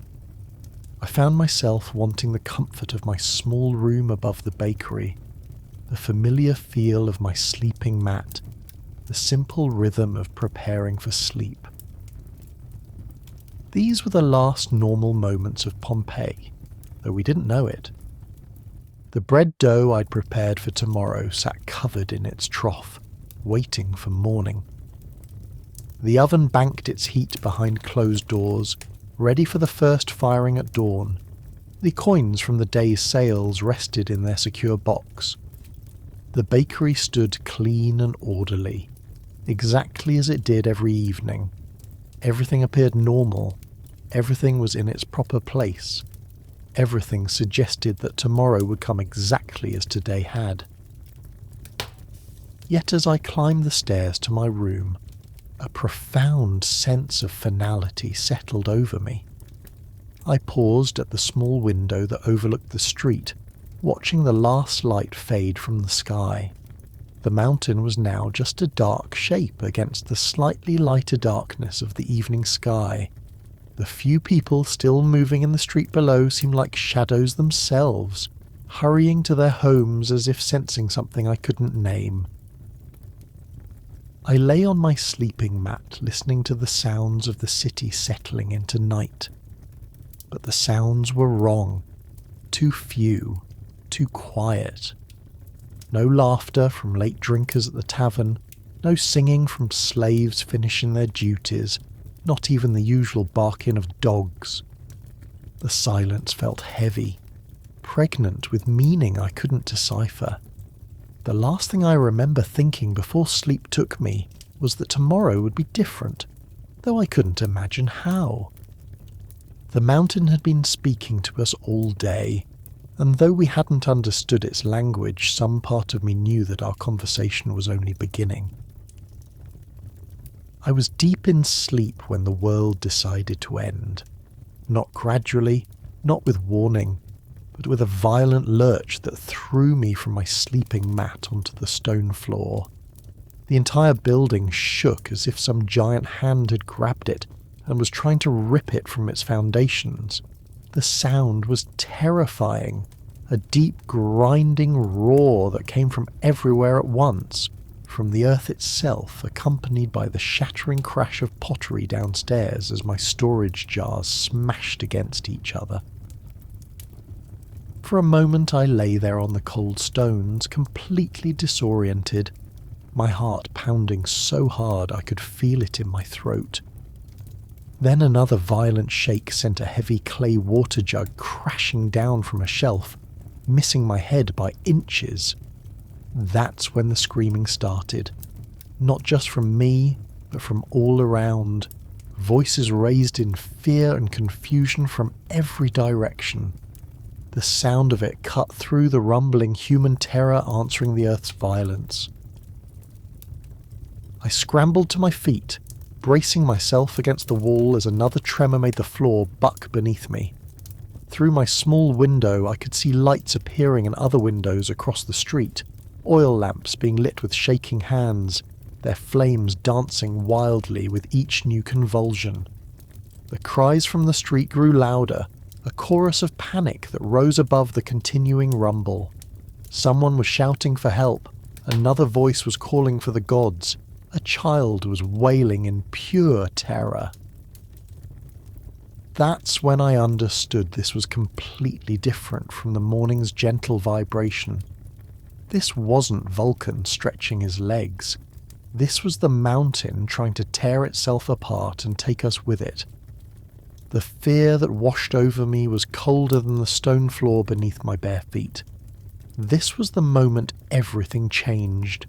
I found myself wanting the comfort of my small room above the bakery, the familiar feel of my sleeping mat, the simple rhythm of preparing for sleep. These were the last normal moments of Pompeii, though we didn't know it. The bread dough I'd prepared for tomorrow sat covered in its trough, waiting for morning. The oven banked its heat behind closed doors, ready for the first firing at dawn. The coins from the day's sales rested in their secure box. The bakery stood clean and orderly, exactly as it did every evening. Everything appeared normal. Everything was in its proper place. Everything suggested that tomorrow would come exactly as today had. Yet as I climbed the stairs to my room, a profound sense of finality settled over me. I paused at the small window that overlooked the street, watching the last light fade from the sky. The mountain was now just a dark shape against the slightly lighter darkness of the evening sky. The few people still moving in the street below seemed like shadows themselves, hurrying to their homes as if sensing something I couldn't name. I lay on my sleeping mat listening to the sounds of the city settling into night. But the sounds were wrong. Too few. Too quiet. No laughter from late drinkers at the tavern. No singing from slaves finishing their duties. Not even the usual barking of dogs. The silence felt heavy. Pregnant with meaning I couldn't decipher. The last thing I remember thinking before sleep took me was that tomorrow would be different, though I couldn't imagine how. The mountain had been speaking to us all day, and though we hadn't understood its language, some part of me knew that our conversation was only beginning. I was deep in sleep when the world decided to end. Not gradually, not with warning, but with a violent lurch that threw me from my sleeping mat onto the stone floor. The entire building shook as if some giant hand had grabbed it and was trying to rip it from its foundations. The sound was terrifying, a deep grinding roar that came from everywhere at once, from the earth itself, accompanied by the shattering crash of pottery downstairs as my storage jars smashed against each other. For a moment I lay there on the cold stones, completely disoriented, my heart pounding so hard I could feel it in my throat. Then another violent shake sent a heavy clay water jug crashing down from a shelf, missing my head by inches. That's when the screaming started. Not just from me, but from all around. Voices raised in fear and confusion from every direction. The sound of it cut through the rumbling human terror answering the earth's violence. I scrambled to my feet, bracing myself against the wall as another tremor made the floor buck beneath me. Through my small window I could see lights appearing in other windows across the street, oil lamps being lit with shaking hands, their flames dancing wildly with each new convulsion. The cries from the street grew louder, a chorus of panic that rose above the continuing rumble. Someone was shouting for help, another voice was calling for the gods, a child was wailing in pure terror. That's when I understood this was completely different from the morning's gentle vibration. This wasn't Vulcan stretching his legs. This was the mountain trying to tear itself apart and take us with it. The fear that washed over me was colder than the stone floor beneath my bare feet. This was the moment everything changed.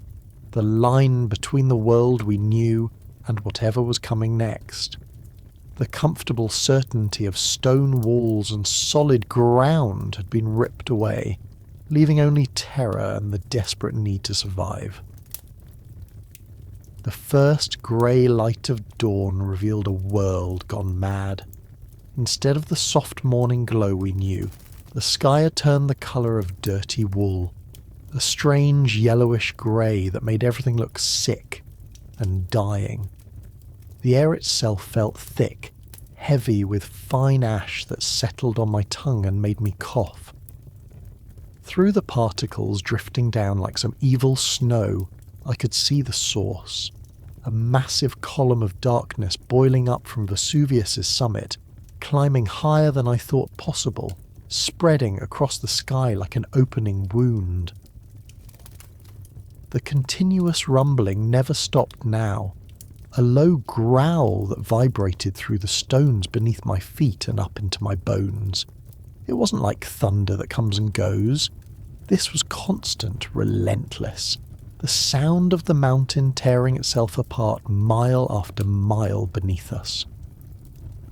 The line between the world we knew and whatever was coming next. The comfortable certainty of stone walls and solid ground had been ripped away, leaving only terror and the desperate need to survive. The first grey light of dawn revealed a world gone mad. Instead of the soft morning glow we knew, the sky had turned the colour of dirty wool, a strange yellowish grey that made everything look sick and dying. The air itself felt thick, heavy with fine ash that settled on my tongue and made me cough. Through the particles drifting down like some evil snow, I could see the source, a massive column of darkness boiling up from Vesuvius's summit, climbing higher than I thought possible, spreading across the sky like an opening wound. The continuous rumbling never stopped now, a low growl that vibrated through the stones beneath my feet and up into my bones. It wasn't like thunder that comes and goes. This was constant, relentless. The sound of the mountain tearing itself apart mile after mile beneath us.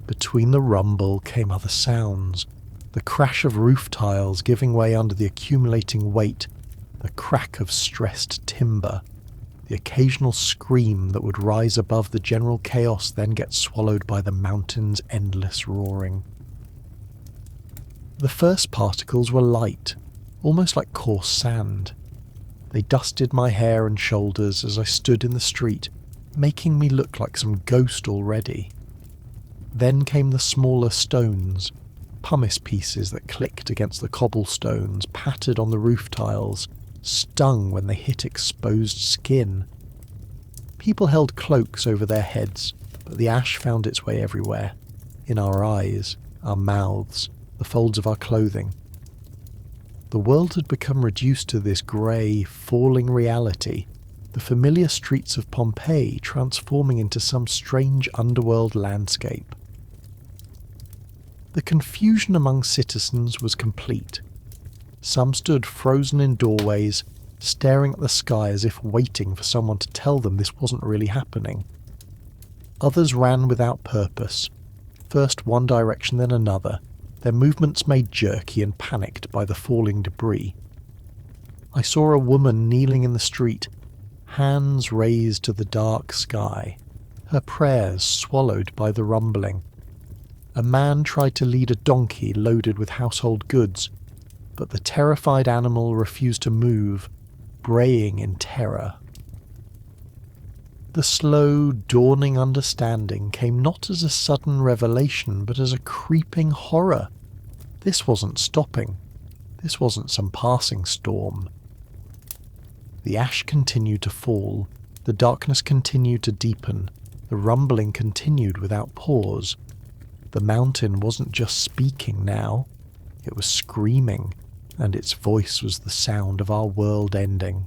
Between the rumble came other sounds. The crash of roof tiles giving way under the accumulating weight, the crack of stressed timber, the occasional scream that would rise above the general chaos, then get swallowed by the mountain's endless roaring. The first particles were light, almost like coarse sand. They dusted my hair and shoulders as I stood in the street, making me look like some ghost already. Then came the smaller stones, pumice pieces that clicked against the cobblestones, pattered on the roof tiles, stung when they hit exposed skin. People held cloaks over their heads, but the ash found its way everywhere, in our eyes, our mouths, the folds of our clothing. The world had become reduced to this grey, falling reality, the familiar streets of Pompeii transforming into some strange underworld landscape. The confusion among citizens was complete. Some stood frozen in doorways, staring at the sky as if waiting for someone to tell them this wasn't really happening. Others ran without purpose, first one direction then another, their movements made jerky and panicked by the falling debris. I saw a woman kneeling in the street, hands raised to the dark sky, her prayers swallowed by the rumbling. A man tried to lead a donkey loaded with household goods, but the terrified animal refused to move, braying in terror. The slow, dawning understanding came not as a sudden revelation, but as a creeping horror. This wasn't stopping. This wasn't some passing storm. The ash continued to fall, the darkness continued to deepen, the rumbling continued without pause. The mountain wasn't just speaking now, it was screaming, and its voice was the sound of our world ending.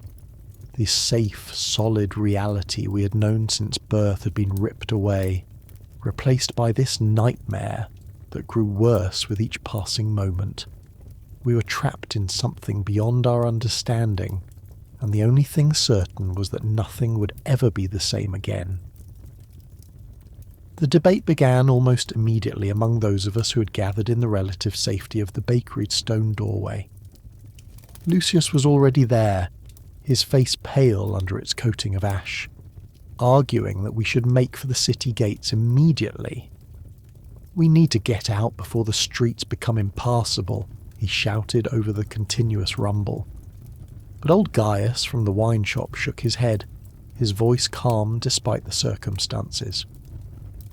The safe, solid reality we had known since birth had been ripped away, replaced by this nightmare that grew worse with each passing moment. We were trapped in something beyond our understanding, and the only thing certain was that nothing would ever be the same again. The debate began almost immediately among those of us who had gathered in the relative safety of the bakery's stone doorway. Lucius was already there, his face pale under its coating of ash, arguing that we should make for the city gates immediately. "We need to get out before the streets become impassable," he shouted over the continuous rumble. But old Gaius from the wine shop shook his head, his voice calm despite the circumstances.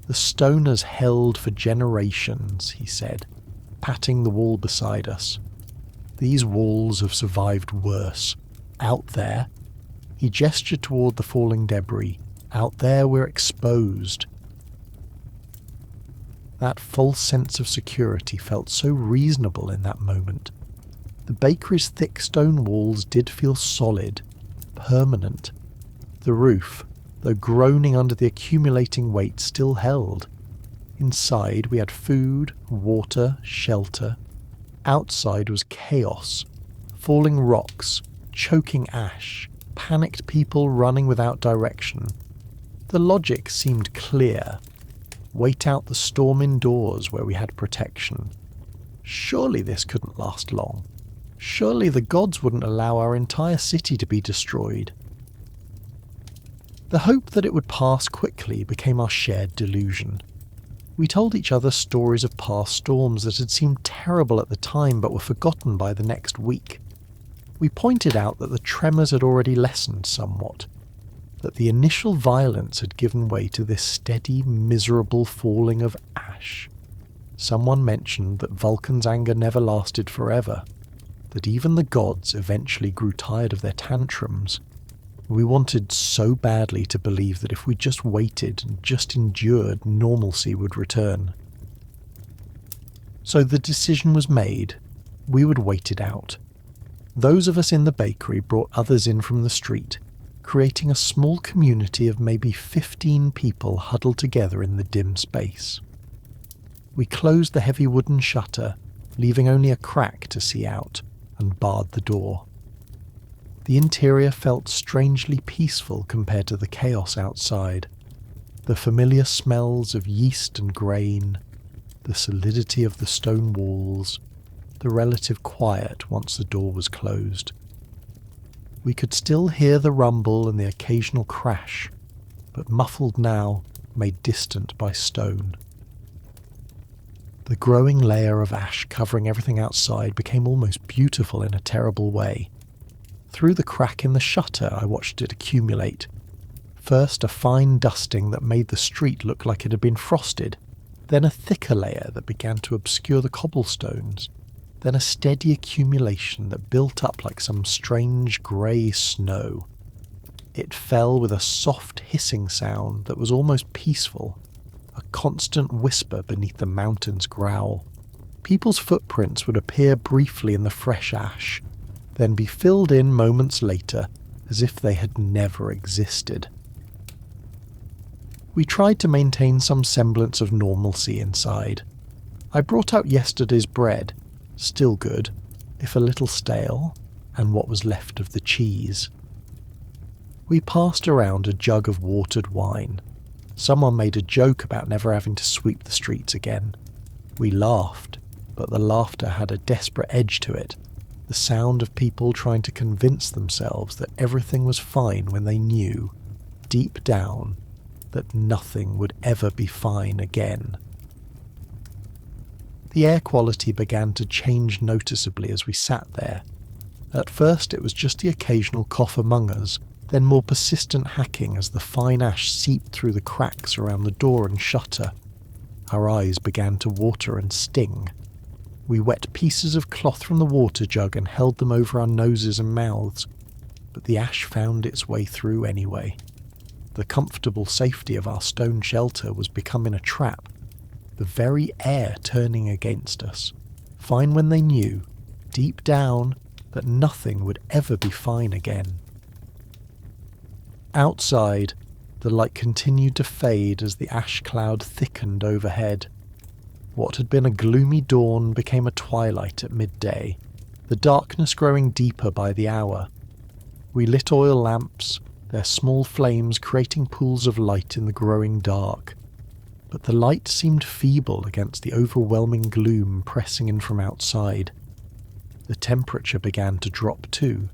"The stoners held for generations," he said, patting the wall beside us. "These walls have survived worse. Out there," he gestured toward the falling debris, "out there we're exposed." That false sense of security felt so reasonable in that moment. The bakery's thick stone walls did feel solid, permanent. The roof, though groaning under the accumulating weight, still held. Inside we had food, water, shelter. Outside was chaos, falling rocks, choking ash, panicked people running without direction. The logic seemed clear. Wait out the storm indoors where we had protection. Surely this couldn't last long. Surely the gods wouldn't allow our entire city to be destroyed. The hope that it would pass quickly became our shared delusion. We told each other stories of past storms that had seemed terrible at the time but were forgotten by the next week. We pointed out that the tremors had already lessened somewhat, that the initial violence had given way to this steady, miserable falling of ash. Someone mentioned that Vulcan's anger never lasted forever, that even the gods eventually grew tired of their tantrums. We wanted so badly to believe that if we just waited and just endured, normalcy would return. So the decision was made. We would wait it out. Those of us in the bakery brought others in from the street, creating a small community of maybe 15 people huddled together in the dim space. We closed the heavy wooden shutter, leaving only a crack to see out, and barred the door. The interior felt strangely peaceful compared to the chaos outside. The familiar smells of yeast and grain, the solidity of the stone walls, the relative quiet once the door was closed. We could still hear the rumble and the occasional crash, but muffled now, made distant by stone. The growing layer of ash covering everything outside became almost beautiful in a terrible way. Through the crack in the shutter, I watched it accumulate. First a fine dusting that made the street look like it had been frosted, then a thicker layer that began to obscure the cobblestones, then a steady accumulation that built up like some strange grey snow. It fell with a soft hissing sound that was almost peaceful, a constant whisper beneath the mountain's growl. People's footprints would appear briefly in the fresh ash, then be filled in moments later as if they had never existed. We tried to maintain some semblance of normalcy inside. I brought out yesterday's bread, still good, if a little stale, and what was left of the cheese. We passed around a jug of watered wine. Someone made a joke about never having to sweep the streets again. We laughed, but the laughter had a desperate edge to it, the sound of people trying to convince themselves that everything was fine when they knew, deep down, that nothing would ever be fine again. The air quality began to change noticeably as we sat there. At first it was just the occasional cough among us, then more persistent hacking as the fine ash seeped through the cracks around the door and shutter. Our eyes began to water and sting. We wet pieces of cloth from the water jug and held them over our noses and mouths, but the ash found its way through anyway. The comfortable safety of our stone shelter was becoming a trap, the very air turning against us, fine when they knew, deep down, that nothing would ever be fine again. Outside, the light continued to fade as the ash cloud thickened overhead. What had been a gloomy dawn became a twilight at midday, the darkness growing deeper by the hour. We lit oil lamps, their small flames creating pools of light in the growing dark, but the light seemed feeble against the overwhelming gloom pressing in from outside. The temperature began to drop too,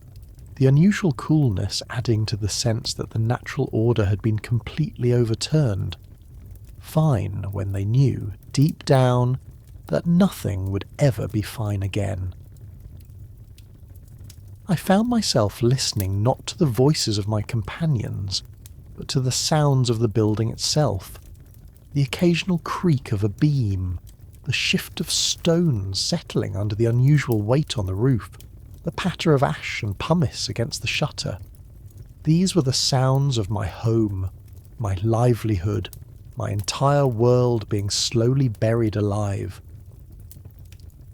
the unusual coolness adding to the sense that the natural order had been completely overturned. Fine when they knew, deep down, that nothing would ever be fine again. I found myself listening not to the voices of my companions, but to the sounds of the building itself. The occasional creak of a beam, the shift of stones settling under the unusual weight on the roof, the patter of ash and pumice against the shutter. These were the sounds of my home, my livelihood, my entire world being slowly buried alive.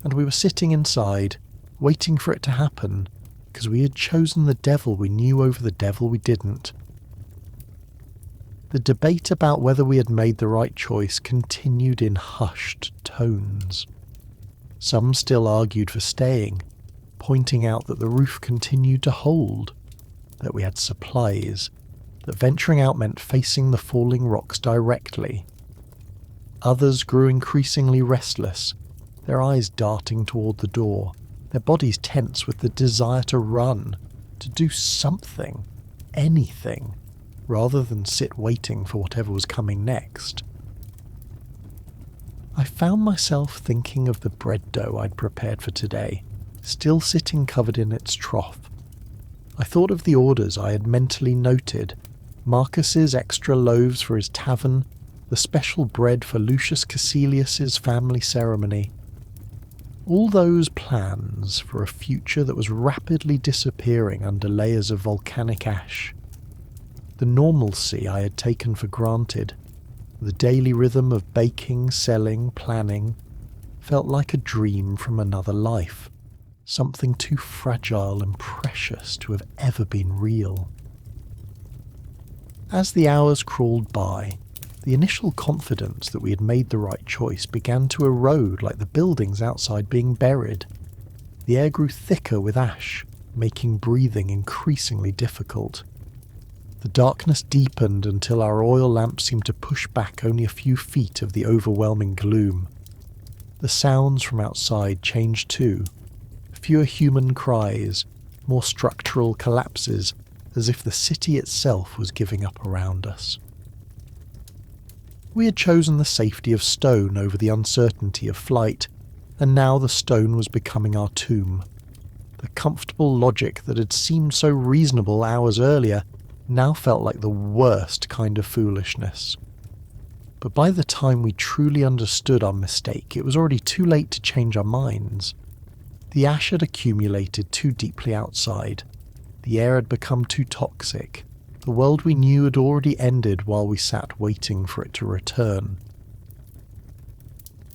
And we were sitting inside, waiting for it to happen, because we had chosen the devil we knew over the devil we didn't. The debate about whether we had made the right choice continued in hushed tones. Some still argued for staying, pointing out that the roof continued to hold, that we had supplies, that venturing out meant facing the falling rocks directly. Others grew increasingly restless, their eyes darting toward the door, their bodies tense with the desire to run, to do something, anything, rather than sit waiting for whatever was coming next. I found myself thinking of the bread dough I'd prepared for today, still sitting covered in its trough. I thought of the orders I had mentally noted, Marcus's extra loaves for his tavern, the special bread for Lucius Caecilius's family ceremony. All those plans for a future that was rapidly disappearing under layers of volcanic ash. The normalcy I had taken for granted, the daily rhythm of baking, selling, planning, felt like a dream from another life. something too fragile and precious to have ever been real. As the hours crawled by, the initial confidence that we had made the right choice began to erode like the buildings outside being buried. The air grew thicker with ash, making breathing increasingly difficult. The darkness deepened until our oil lamp seemed to push back only a few feet of the overwhelming gloom. The sounds from outside changed too. Fewer human cries, more structural collapses, as if the city itself was giving up around us. We had chosen the safety of stone over the uncertainty of flight, and now the stone was becoming our tomb. The comfortable logic that had seemed so reasonable hours earlier now felt like the worst kind of foolishness. But by the time we truly understood our mistake, it was already too late to change our minds. The ash had accumulated too deeply outside. The air had become too toxic. The world we knew had already ended while we sat waiting for it to return.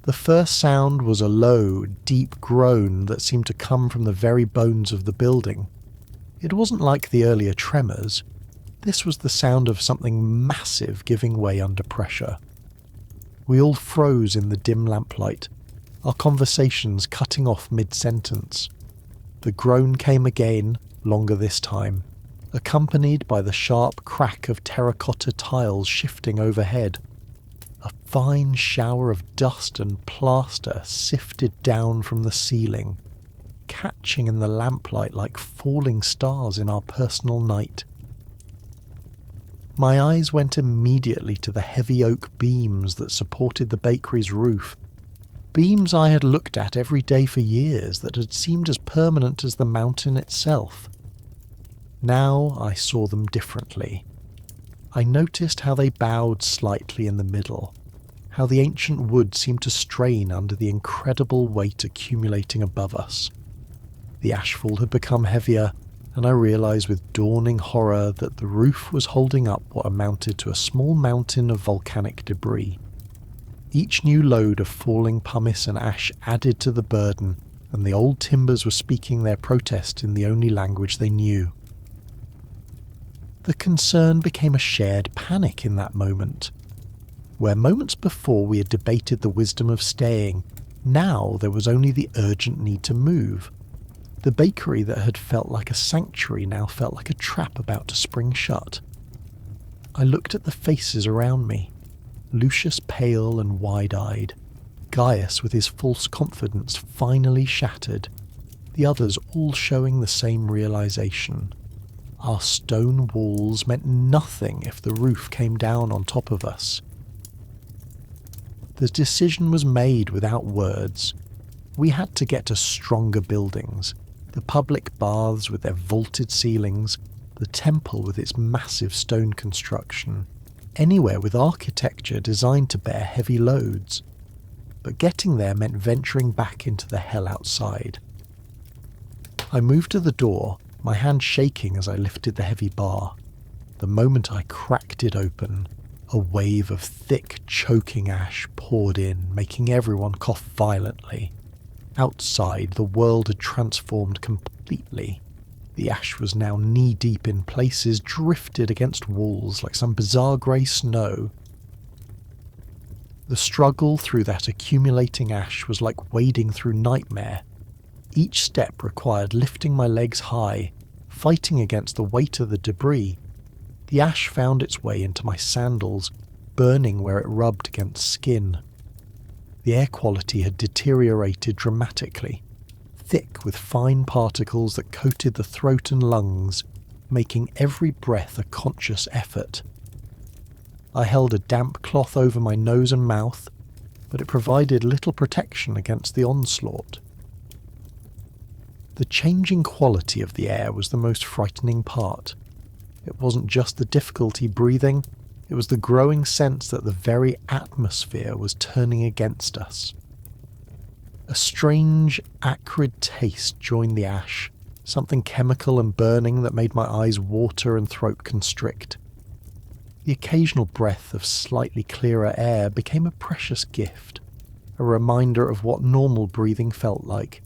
The first sound was a low, deep groan that seemed to come from the very bones of the building. It wasn't like the earlier tremors. This was the sound of something massive giving way under pressure. We all froze in the dim lamplight, our conversations cutting off mid-sentence. The groan came again, longer this time, accompanied by the sharp crack of terracotta tiles shifting overhead. A fine shower of dust and plaster sifted down from the ceiling, catching in the lamplight like falling stars in our personal night. My eyes went immediately to the heavy oak beams that supported the bakery's roof, beams I had looked at every day for years that had seemed as permanent as the mountain itself. Now I saw them differently. I noticed how they bowed slightly in the middle, how the ancient wood seemed to strain under the incredible weight accumulating above us. The ashfall had become heavier, and I realised with dawning horror that the roof was holding up what amounted to a small mountain of volcanic debris. Each new load of falling pumice and ash added to the burden, and the old timbers were speaking their protest in the only language they knew. The concern became a shared panic in that moment. Where moments before we had debated the wisdom of staying, now there was only the urgent need to move. The bakery that had felt like a sanctuary now felt like a trap about to spring shut. I looked at the faces around me, Lucius pale and wide-eyed, Gaius with his false confidence finally shattered, the others all showing the same realization. Our stone walls meant nothing if the roof came down on top of us. The decision was made without words. We had to get to stronger buildings. The public baths with their vaulted ceilings, the temple with its massive stone construction, anywhere with architecture designed to bear heavy loads. But getting there meant venturing back into the hell outside. I moved to the door, my hand shaking as I lifted the heavy bar. The moment I cracked it open, a wave of thick, choking ash poured in, making everyone cough violently. Outside, the world had transformed completely. The ash was now knee-deep in places, drifted against walls like some bizarre grey snow. The struggle through that accumulating ash was like wading through nightmare. Each step required lifting my legs high, fighting against the weight of the debris. The ash found its way into my sandals, burning where it rubbed against skin. The air quality had deteriorated dramatically, thick with fine particles that coated the throat and lungs, making every breath a conscious effort. I held a damp cloth over my nose and mouth, but it provided little protection against the onslaught. The changing quality of the air was the most frightening part. It wasn't just the difficulty breathing, it was the growing sense that the very atmosphere was turning against us. A strange, acrid taste joined the ash, something chemical and burning that made my eyes water and throat constrict. The occasional breath of slightly clearer air became a precious gift, a reminder of what normal breathing felt like.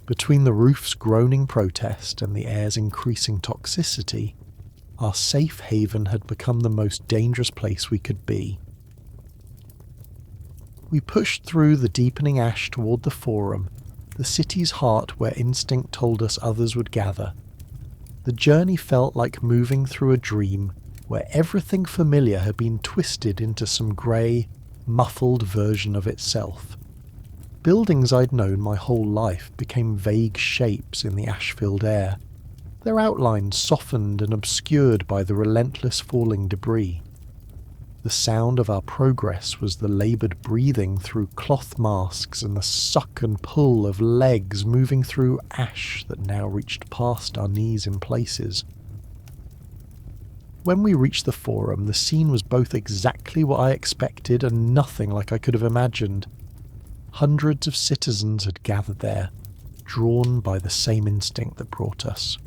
Between the roof's groaning protest and the air's increasing toxicity, our safe haven had become the most dangerous place we could be. We pushed through the deepening ash toward the Forum, the city's heart where instinct told us others would gather. The journey felt like moving through a dream where everything familiar had been twisted into some grey, muffled version of itself. Buildings I'd known my whole life became vague shapes in the ash-filled air, their outlines softened and obscured by the relentless falling debris. The sound of our progress was the laboured breathing through cloth masks and the suck and pull of legs moving through ash that now reached past our knees in places. When we reached the Forum, the scene was both exactly what I expected and nothing like I could have imagined. Hundreds of citizens had gathered there, drawn by the same instinct that brought us.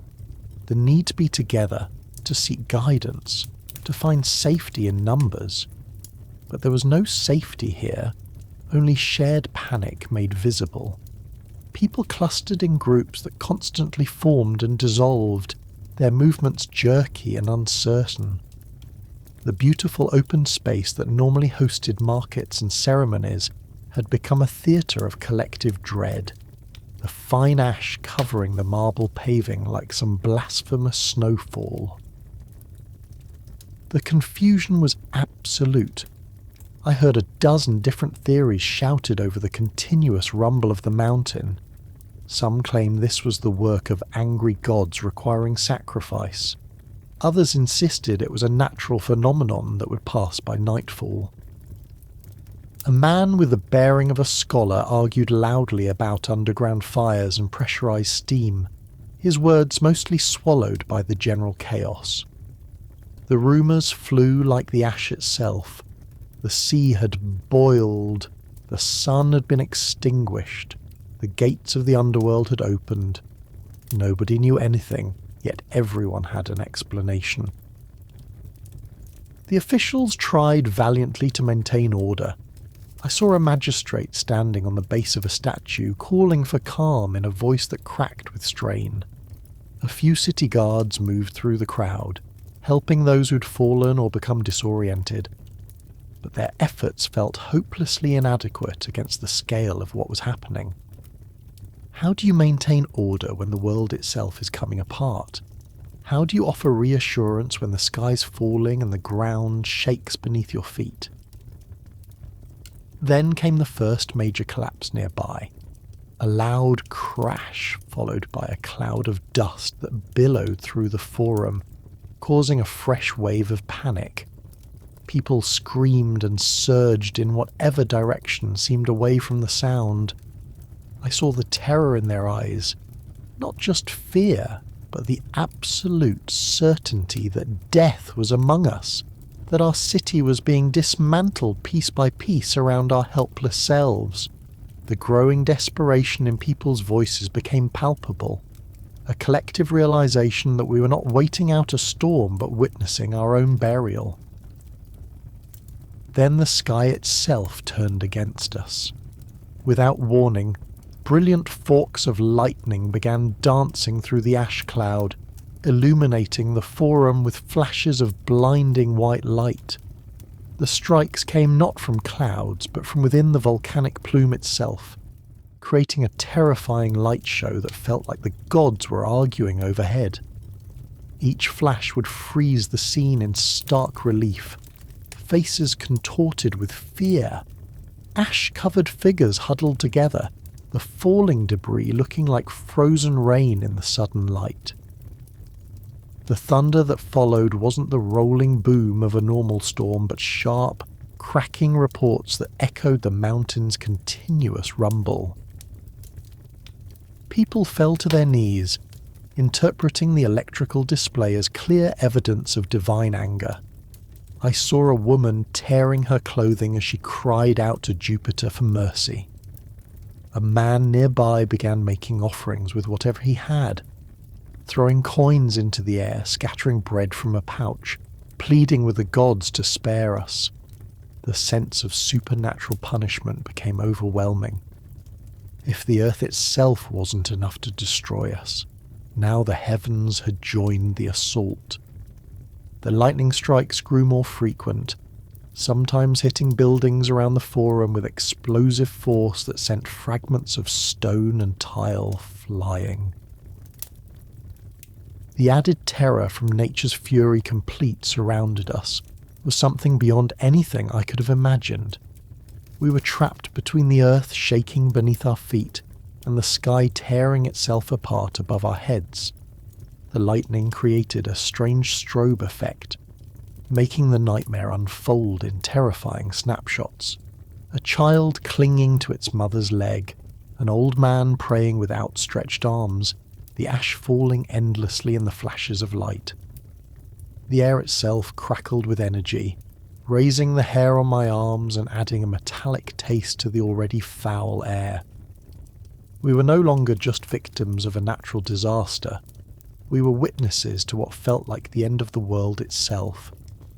The need to be together, to seek guidance, to find safety in numbers. But there was no safety here, only shared panic made visible. People clustered in groups that constantly formed and dissolved, their movements jerky and uncertain. The beautiful open space that normally hosted markets and ceremonies had become a theatre of collective dread, the fine ash covering the marble paving like some blasphemous snowfall. The confusion was absolute. I heard a dozen different theories shouted over the continuous rumble of the mountain. Some claimed this was the work of angry gods requiring sacrifice. Others insisted it was a natural phenomenon that would pass by nightfall. A man with the bearing of a scholar argued loudly about underground fires and pressurized steam, his words mostly swallowed by the general chaos. The rumours flew like the ash itself. The sea had boiled, the sun had been extinguished, the gates of the underworld had opened. Nobody knew anything, yet everyone had an explanation. The officials tried valiantly to maintain order. I saw a magistrate standing on the base of a statue, calling for calm in a voice that cracked with strain. A few city guards moved through the crowd, helping those who'd fallen or become disoriented. But their efforts felt hopelessly inadequate against the scale of what was happening. How do you maintain order when the world itself is coming apart? How do you offer reassurance when the sky's falling and the ground shakes beneath your feet? Then came the first major collapse nearby. A loud crash followed by a cloud of dust that billowed through the Forum, causing a fresh wave of panic. People screamed and surged in whatever direction seemed away from the sound. I saw the terror in their eyes, not just fear, but the absolute certainty that death was among us, that our city was being dismantled piece by piece around our helpless selves. The growing desperation in people's voices became palpable, a collective realization that we were not waiting out a storm but witnessing our own burial. Then the sky itself turned against us. Without warning, brilliant forks of lightning began dancing through the ash cloud, illuminating the Forum with flashes of blinding white light. The strikes came not from clouds, but from within the volcanic plume itself, creating a terrifying light show that felt like the gods were arguing overhead. Each flash would freeze the scene in stark relief, faces contorted with fear, ash-covered figures huddled together, the falling debris looking like frozen rain in the sudden light. The thunder that followed wasn't the rolling boom of a normal storm, but sharp, cracking reports that echoed the mountain's continuous rumble. People fell to their knees, interpreting the electrical display as clear evidence of divine anger. I saw a woman tearing her clothing as she cried out to Jupiter for mercy. A man nearby began making offerings with whatever he had, throwing coins into the air, scattering bread from a pouch, pleading with the gods to spare us. The sense of supernatural punishment became overwhelming. If the earth itself wasn't enough to destroy us, now the heavens had joined the assault. The lightning strikes grew more frequent, sometimes hitting buildings around the forum with explosive force that sent fragments of stone and tile flying. The added terror from nature's fury complete surrounded us was something beyond anything I could have imagined. We were trapped between the earth shaking beneath our feet and the sky tearing itself apart above our heads. The lightning created a strange strobe effect, making the nightmare unfold in terrifying snapshots. A child clinging to its mother's leg, an old man praying with outstretched arms, the ash falling endlessly in the flashes of light. The air itself crackled with energy, raising the hair on my arms and adding a metallic taste to the already foul air. We were no longer just victims of a natural disaster. We were witnesses to what felt like the end of the world itself,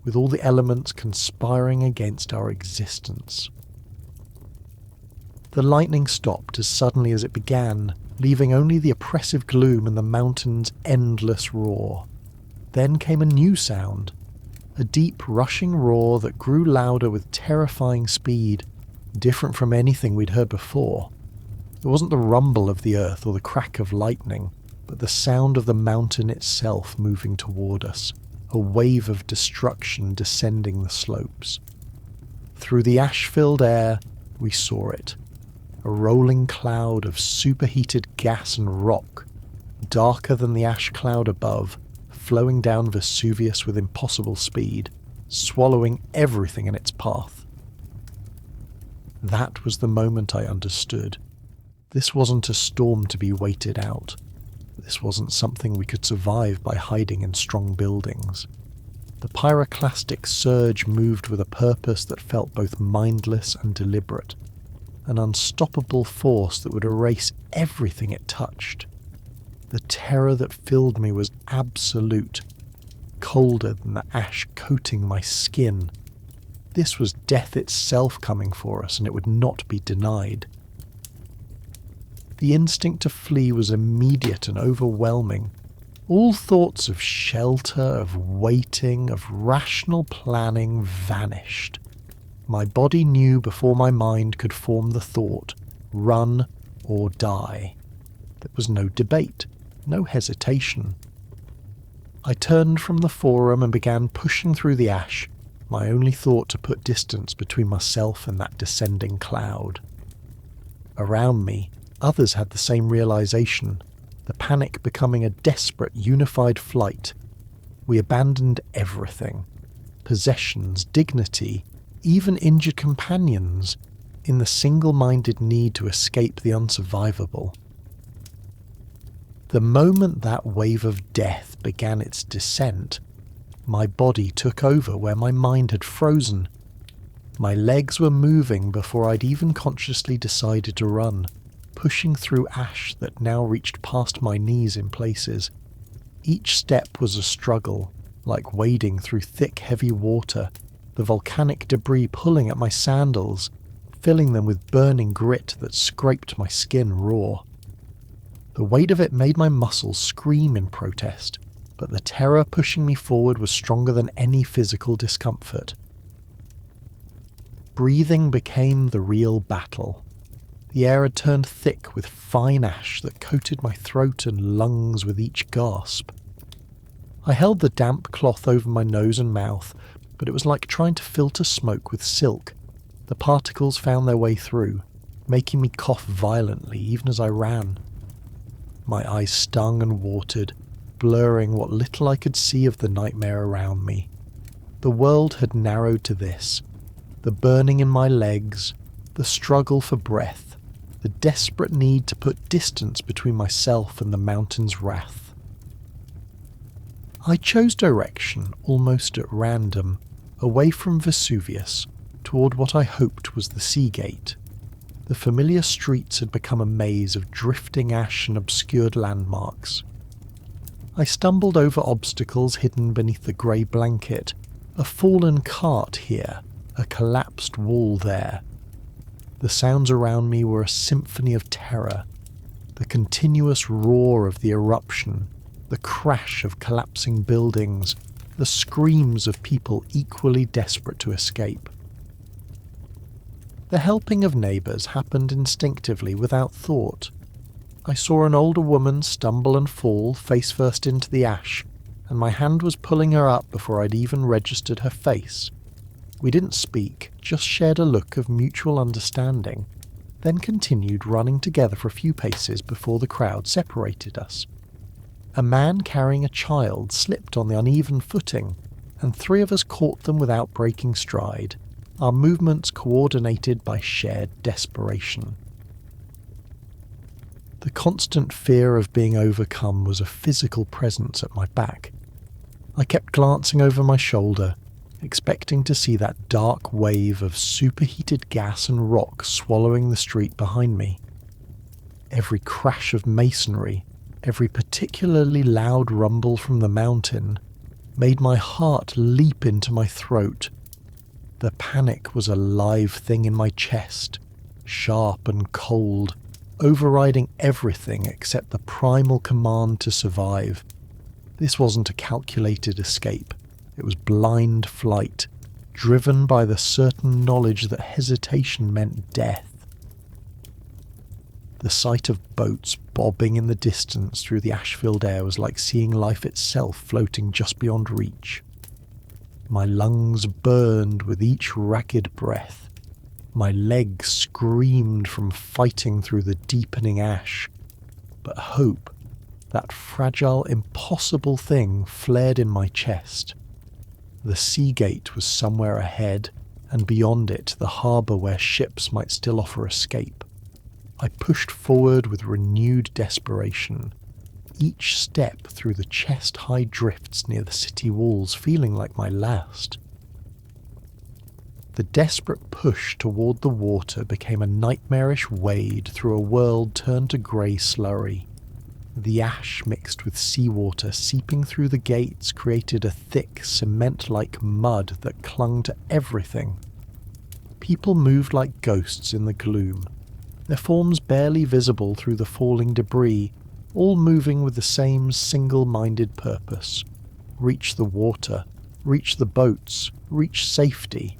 with all the elements conspiring against our existence. The lightning stopped as suddenly as it began, leaving only the oppressive gloom and the mountain's endless roar. Then came a new sound, a deep rushing roar that grew louder with terrifying speed, different from anything we'd heard before. It wasn't the rumble of the earth or the crack of lightning, but the sound of the mountain itself moving toward us, a wave of destruction descending the slopes. Through the ash-filled air, we saw it, a rolling cloud of superheated gas and rock, darker than the ash cloud above, flowing down Vesuvius with impossible speed, swallowing everything in its path. That was the moment I understood. This wasn't a storm to be waited out. This wasn't something we could survive by hiding in strong buildings. The pyroclastic surge moved with a purpose that felt both mindless and deliberate, an unstoppable force that would erase everything it touched. The terror that filled me was absolute, colder than the ash coating my skin. This was death itself coming for us, and it would not be denied. The instinct to flee was immediate and overwhelming. All thoughts of shelter, of waiting, of rational planning vanished. My body knew before my mind could form the thought, run or die. There was no debate, no hesitation. I turned from the forum and began pushing through the ash, my only thought to put distance between myself and that descending cloud. Around me, others had the same realization, the panic becoming a desperate, unified flight. We abandoned everything, possessions, dignity, even injured companions, in the single-minded need to escape the unsurvivable. The moment that wave of death began its descent, my body took over where my mind had frozen. My legs were moving before I'd even consciously decided to run, pushing through ash that now reached past my knees in places. Each step was a struggle, like wading through thick, heavy water, the volcanic debris pulling at my sandals, filling them with burning grit that scraped my skin raw. The weight of it made my muscles scream in protest, but the terror pushing me forward was stronger than any physical discomfort. Breathing became the real battle. The air had turned thick with fine ash that coated my throat and lungs with each gasp. I held the damp cloth over my nose and mouth, but it was like trying to filter smoke with silk. The particles found their way through, making me cough violently even as I ran. My eyes stung and watered, blurring what little I could see of the nightmare around me. The world had narrowed to this: the burning in my legs, the struggle for breath, the desperate need to put distance between myself and the mountain's wrath. I chose direction almost at random, away from Vesuvius, toward what I hoped was the sea gate. The familiar streets had become a maze of drifting ash and obscured landmarks. I stumbled over obstacles hidden beneath the grey blanket, a fallen cart here, a collapsed wall there. The sounds around me were a symphony of terror. The continuous roar of the eruption, the crash of collapsing buildings, the screams of people equally desperate to escape. The helping of neighbours happened instinctively without thought. I saw an older woman stumble and fall face first into the ash, and my hand was pulling her up before I'd even registered her face. We didn't speak, just shared a look of mutual understanding, then continued running together for a few paces before the crowd separated us. A man carrying a child slipped on the uneven footing, and 3 of us caught them without breaking stride, our movements coordinated by shared desperation. The constant fear of being overcome was a physical presence at my back. I kept glancing over my shoulder, expecting to see that dark wave of superheated gas and rock swallowing the street behind me. Every crash of masonry, every particularly loud rumble from the mountain, made my heart leap into my throat. The panic was a live thing in my chest, sharp and cold, overriding everything except the primal command to survive. This wasn't a calculated escape. It was blind flight, driven by the certain knowledge that hesitation meant death. The sight of boats bobbing in the distance through the ash-filled air was like seeing life itself floating just beyond reach. My lungs burned with each ragged breath. My legs screamed from fighting through the deepening ash. But hope, that fragile, impossible thing, flared in my chest. The sea gate was somewhere ahead, and beyond it the harbour where ships might still offer escape. I pushed forward with renewed desperation, each step through the chest-high drifts near the city walls feeling like my last. The desperate push toward the water became a nightmarish wade through a world turned to grey slurry. The ash mixed with seawater seeping through the gates created a thick, cement-like mud that clung to everything. People moved like ghosts in the gloom, their forms barely visible through the falling debris, all moving with the same single-minded purpose. Reach the water, reach the boats, reach safety.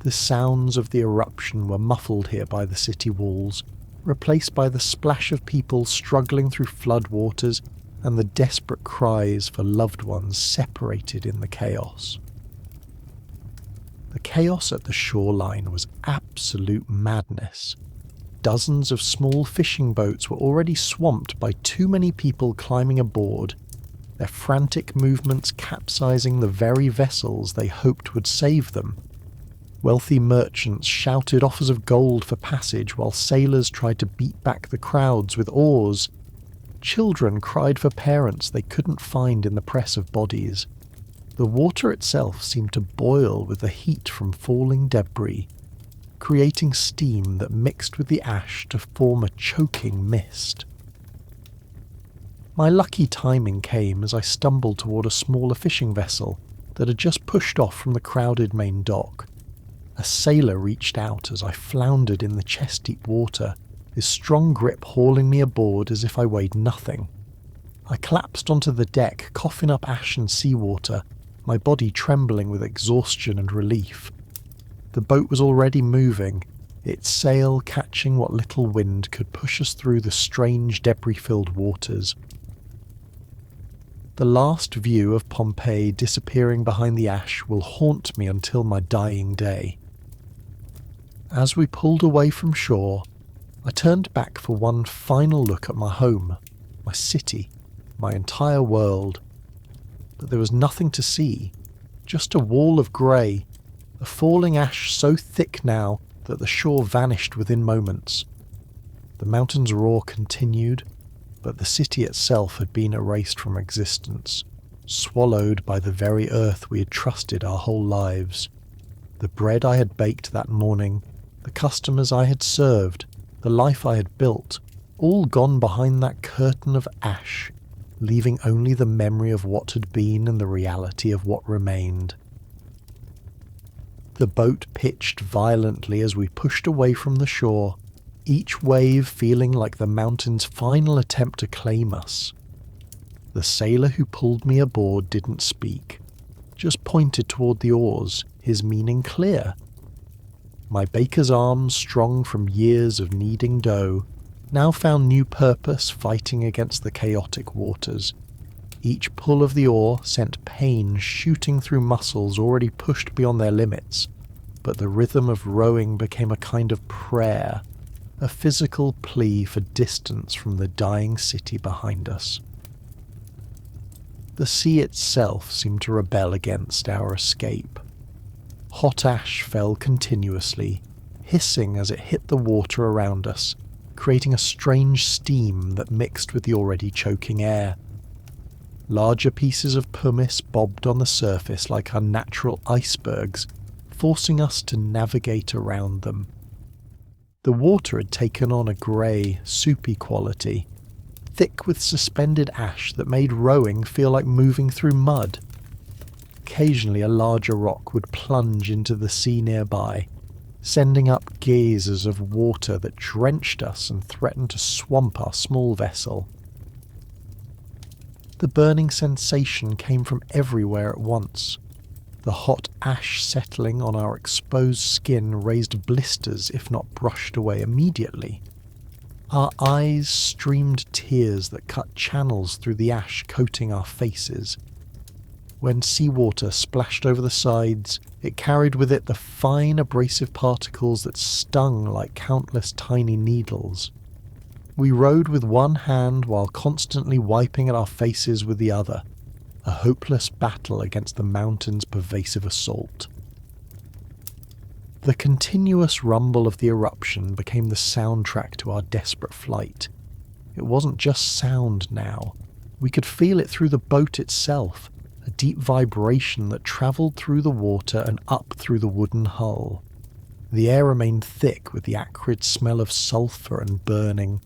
The sounds of the eruption were muffled here by the city walls, replaced by the splash of people struggling through floodwaters and the desperate cries for loved ones separated in the chaos. The chaos at the shoreline was absolute madness. Dozens of small fishing boats were already swamped by too many people climbing aboard, their frantic movements capsizing the very vessels they hoped would save them. Wealthy merchants shouted offers of gold for passage while sailors tried to beat back the crowds with oars. Children cried for parents they couldn't find in the press of bodies. The water itself seemed to boil with the heat from falling debris, creating steam that mixed with the ash to form a choking mist. My lucky timing came as I stumbled toward a smaller fishing vessel that had just pushed off from the crowded main dock. A sailor reached out as I floundered in the chest-deep water, his strong grip hauling me aboard as if I weighed nothing. I collapsed onto the deck, coughing up ash and seawater, my body trembling with exhaustion and relief. The boat was already moving, its sail catching what little wind could push us through the strange debris-filled waters. The last view of Pompeii disappearing behind the ash will haunt me until my dying day. As we pulled away from shore, I turned back for one final look at my home, my city, my entire world. But there was nothing to see, just a wall of grey, the falling ash so thick now that the shore vanished within moments. The mountain's roar continued, but the city itself had been erased from existence, swallowed by the very earth we had trusted our whole lives. The bread I had baked that morning, the customers I had served, the life I had built, all gone behind that curtain of ash, leaving only the memory of what had been and the reality of what remained. The boat pitched violently as we pushed away from the shore, each wave feeling like the mountain's final attempt to claim us. The sailor who pulled me aboard didn't speak, just pointed toward the oars, his meaning clear. My baker's arms, strong from years of kneading dough, now found new purpose fighting against the chaotic waters. Each pull of the oar sent pain shooting through muscles already pushed beyond their limits, but the rhythm of rowing became a kind of prayer, a physical plea for distance from the dying city behind us. The sea itself seemed to rebel against our escape. Hot ash fell continuously, hissing as it hit the water around us, creating a strange steam that mixed with the already choking air. Larger pieces of pumice bobbed on the surface like unnatural icebergs, forcing us to navigate around them. The water had taken on a grey, soupy quality, thick with suspended ash that made rowing feel like moving through mud. Occasionally a larger rock would plunge into the sea nearby, sending up geysers of water that drenched us and threatened to swamp our small vessel. The burning sensation came from everywhere at once. The hot ash settling on our exposed skin raised blisters if not brushed away immediately. Our eyes streamed tears that cut channels through the ash coating our faces. When seawater splashed over the sides, it carried with it the fine abrasive particles that stung like countless tiny needles. We rowed with one hand while constantly wiping at our faces with the other, a hopeless battle against the mountain's pervasive assault. The continuous rumble of the eruption became the soundtrack to our desperate flight. It wasn't just sound now. We could feel it through the boat itself, a deep vibration that travelled through the water and up through the wooden hull. The air remained thick with the acrid smell of sulphur and burning,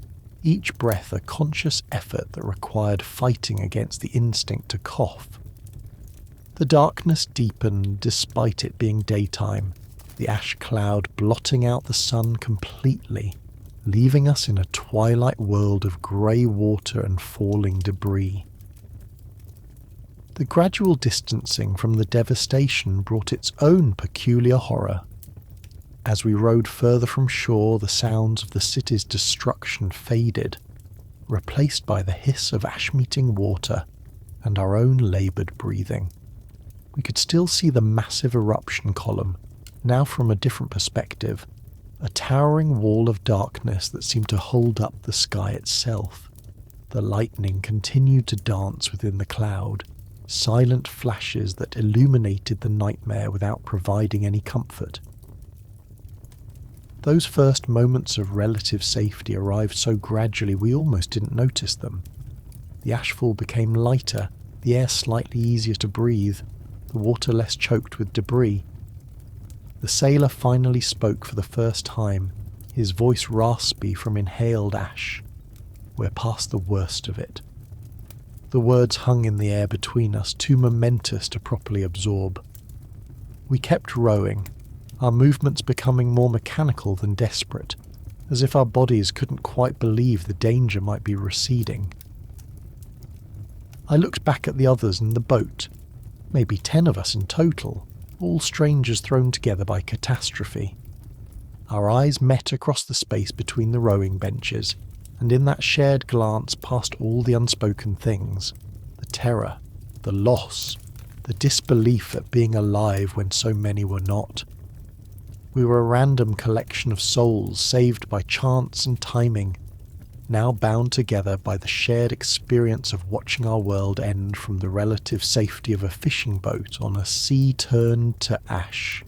each breath a conscious effort that required fighting against the instinct to cough. The darkness deepened despite it being daytime, the ash cloud blotting out the sun completely, leaving us in a twilight world of grey water and falling debris. The gradual distancing from the devastation brought its own peculiar horror. As we rowed further from shore, the sounds of the city's destruction faded, replaced by the hiss of ash-meeting water and our own laboured breathing. We could still see the massive eruption column, now from a different perspective, a towering wall of darkness that seemed to hold up the sky itself. The lightning continued to dance within the cloud, silent flashes that illuminated the nightmare without providing any comfort. Those first moments of relative safety arrived so gradually we almost didn't notice them. The ashfall became lighter, the air slightly easier to breathe, the water less choked with debris. The sailor finally spoke for the first time, his voice raspy from inhaled ash. We're past the worst of it. The words hung in the air between us, too momentous to properly absorb. We kept rowing, our movements becoming more mechanical than desperate, as if our bodies couldn't quite believe the danger might be receding. I looked back at the others in the boat, maybe 10 of us in total, all strangers thrown together by catastrophe. Our eyes met across the space between the rowing benches, and in that shared glance passed all the unspoken things, the terror, the loss, the disbelief at being alive when so many were not. We were a random collection of souls saved by chance and timing, now bound together by the shared experience of watching our world end from the relative safety of a fishing boat on a sea turned to ash.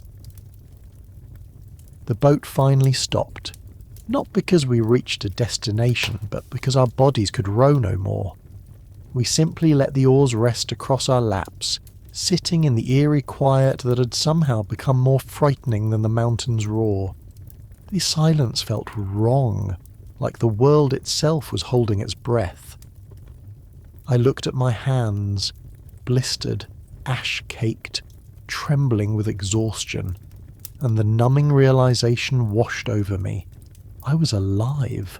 The boat finally stopped, not because we reached a destination, but because our bodies could row no more. We simply let the oars rest across our laps, sitting in the eerie quiet that had somehow become more frightening than the mountain's roar. The silence felt wrong, like the world itself was holding its breath. I looked at my hands, blistered, ash-caked, trembling with exhaustion, and the numbing realization washed over me. I was alive.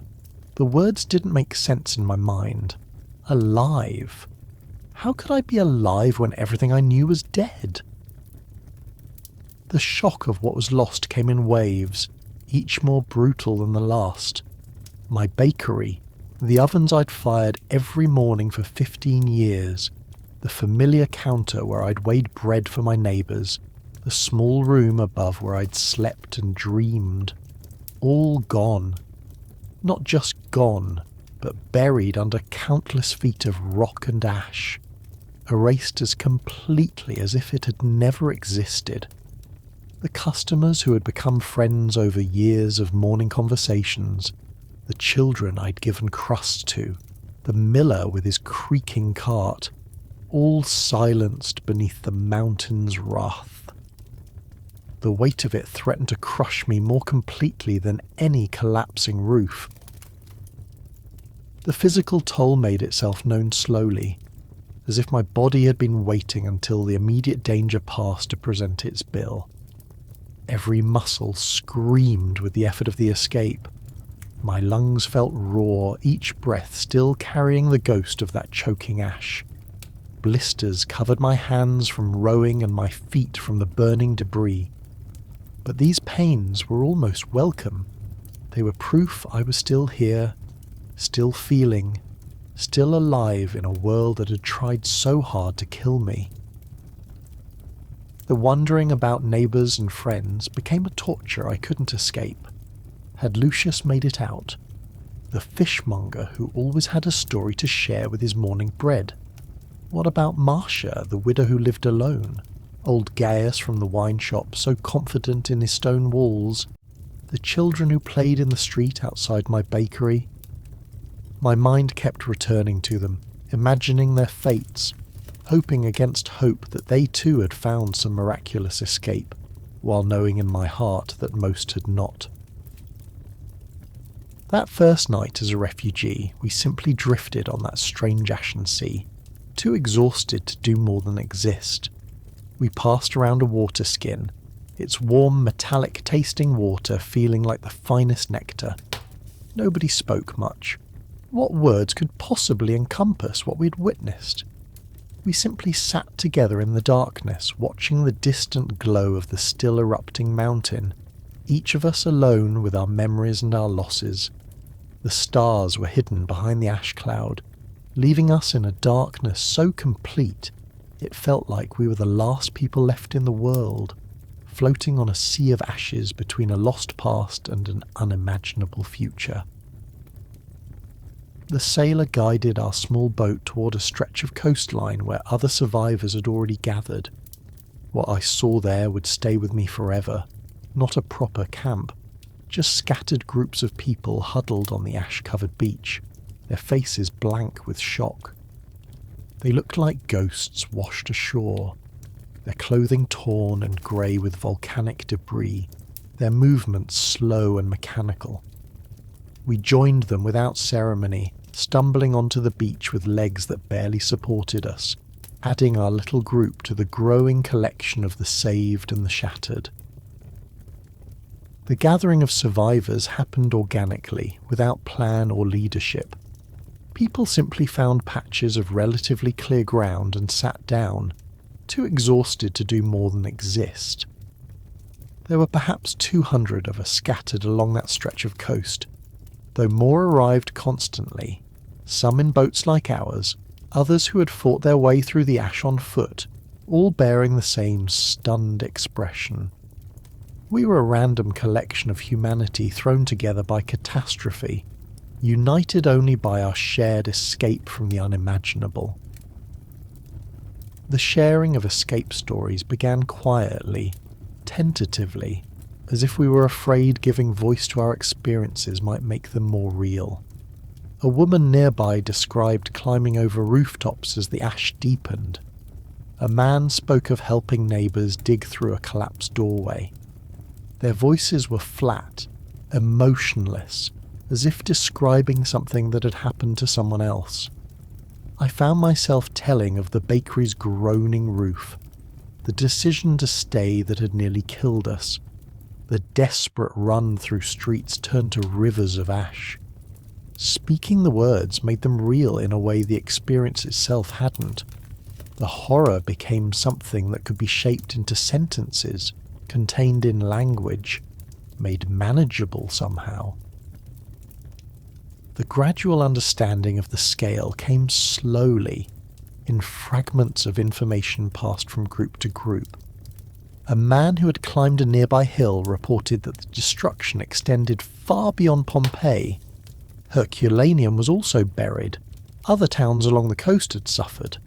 The words didn't make sense in my mind. Alive. How could I be alive when everything I knew was dead? The shock of what was lost came in waves, each more brutal than the last. My bakery, the ovens I'd fired every morning for 15 years, the familiar counter where I'd weighed bread for my neighbours, the small room above where I'd slept and dreamed, all gone. Not just gone, but buried under countless feet of rock and ash, erased as completely as if it had never existed. The customers who had become friends over years of morning conversations, the children I'd given crusts to, the miller with his creaking cart, all silenced beneath the mountain's wrath. The weight of it threatened to crush me more completely than any collapsing roof. The physical toll made itself known slowly, as if my body had been waiting until the immediate danger passed to present its bill. Every muscle screamed with the effort of the escape. My lungs felt raw, each breath still carrying the ghost of that choking ash. Blisters covered my hands from rowing and my feet from the burning debris. But these pains were almost welcome. They were proof I was still here, still feeling, still alive in a world that had tried so hard to kill me. The wondering about neighbours and friends became a torture I couldn't escape. Had Lucius made it out? The fishmonger who always had a story to share with his morning bread? What about Marcia, the widow who lived alone? Old Gaius from the wine shop, so confident in his stone walls? The children who played in the street outside my bakery? My mind kept returning to them, imagining their fates, hoping against hope that they too had found some miraculous escape, while knowing in my heart that most had not. That first night as a refugee, we simply drifted on that strange ashen sea, too exhausted to do more than exist. We passed around a water skin, its warm, metallic-tasting water feeling like the finest nectar. Nobody spoke much. What words could possibly encompass what we'd witnessed? We simply sat together in the darkness, watching the distant glow of the still erupting mountain, each of us alone with our memories and our losses. The stars were hidden behind the ash cloud, leaving us in a darkness so complete it felt like we were the last people left in the world, floating on a sea of ashes between a lost past and an unimaginable future. The sailor guided our small boat toward a stretch of coastline where other survivors had already gathered. What I saw there would stay with me forever. Not a proper camp, just scattered groups of people huddled on the ash-covered beach, their faces blank with shock. They looked like ghosts washed ashore, their clothing torn and grey with volcanic debris, their movements slow and mechanical. We joined them without ceremony, stumbling onto the beach with legs that barely supported us, adding our little group to the growing collection of the saved and the shattered. The gathering of survivors happened organically, without plan or leadership. People simply found patches of relatively clear ground and sat down, too exhausted to do more than exist. There were perhaps 200 of us scattered along that stretch of coast, though more arrived constantly, some in boats like ours, others who had fought their way through the ash on foot, all bearing the same stunned expression. We were a random collection of humanity thrown together by catastrophe, united only by our shared escape from the unimaginable. The sharing of escape stories began quietly, tentatively, as if we were afraid giving voice to our experiences might make them more real. A woman nearby described climbing over rooftops as the ash deepened. A man spoke of helping neighbours dig through a collapsed doorway. Their voices were flat, emotionless, as if describing something that had happened to someone else. I found myself telling of the bakery's groaning roof, the decision to stay that had nearly killed us, The desperate run through streets turned to rivers of ash. Speaking the words made them real in a way the experience itself hadn't. The horror became something that could be shaped into sentences, contained in language, made manageable somehow. The gradual understanding of the scale came slowly, in fragments of information passed from group to group. A man who had climbed a nearby hill reported that the destruction extended far beyond Pompeii. Herculaneum was also buried. Other towns along the coast had suffered.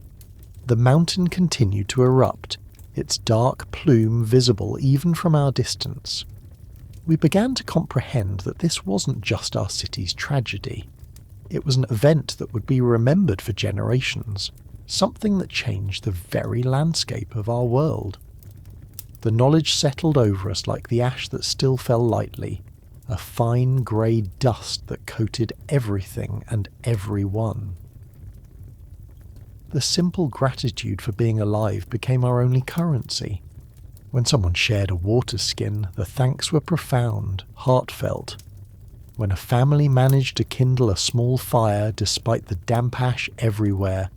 The mountain continued to erupt, its dark plume visible even from our distance. We began to comprehend that this wasn't just our city's tragedy. It was an event that would be remembered for generations, something that changed the very landscape of our world. The knowledge settled over us like the ash that still fell lightly, a fine grey dust that coated everything and everyone. The simple gratitude for being alive became our only currency. When someone shared a water skin, the thanks were profound, heartfelt. When a family managed to kindle a small fire despite the damp ash everywhere,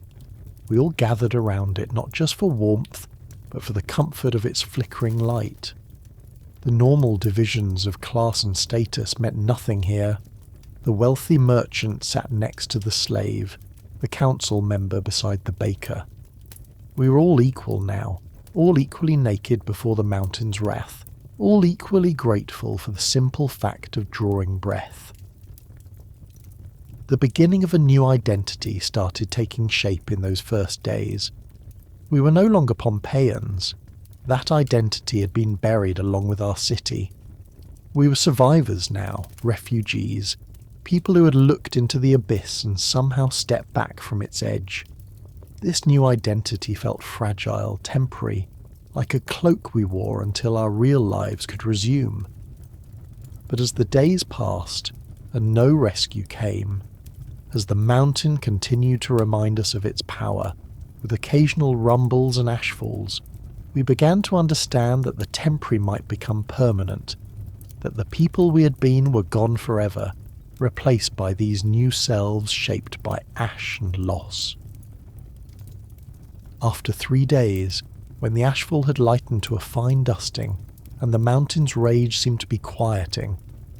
we all gathered around it not just for warmth, but for the comfort of its flickering light. The normal divisions of class and status meant nothing here. The wealthy merchant sat next to the slave, the council member beside the baker. We were all equal now, all equally naked before the mountain's wrath, all equally grateful for the simple fact of drawing breath. The beginning of a new identity started taking shape in those first days. We were no longer Pompeians. That identity had been buried along with our city. We were survivors now, refugees, people who had looked into the abyss and somehow stepped back from its edge. This new identity felt fragile, temporary, like a cloak we wore until our real lives could resume. But as the days passed, and no rescue came, as the mountain continued to remind us of its power, with occasional rumbles and ashfalls, we began to understand that the temporary might become permanent, that the people we had been were gone forever, replaced by these new selves shaped by ash and loss. After 3 days, when the ashfall had lightened to a fine dusting, and the mountain's rage seemed to be quieting,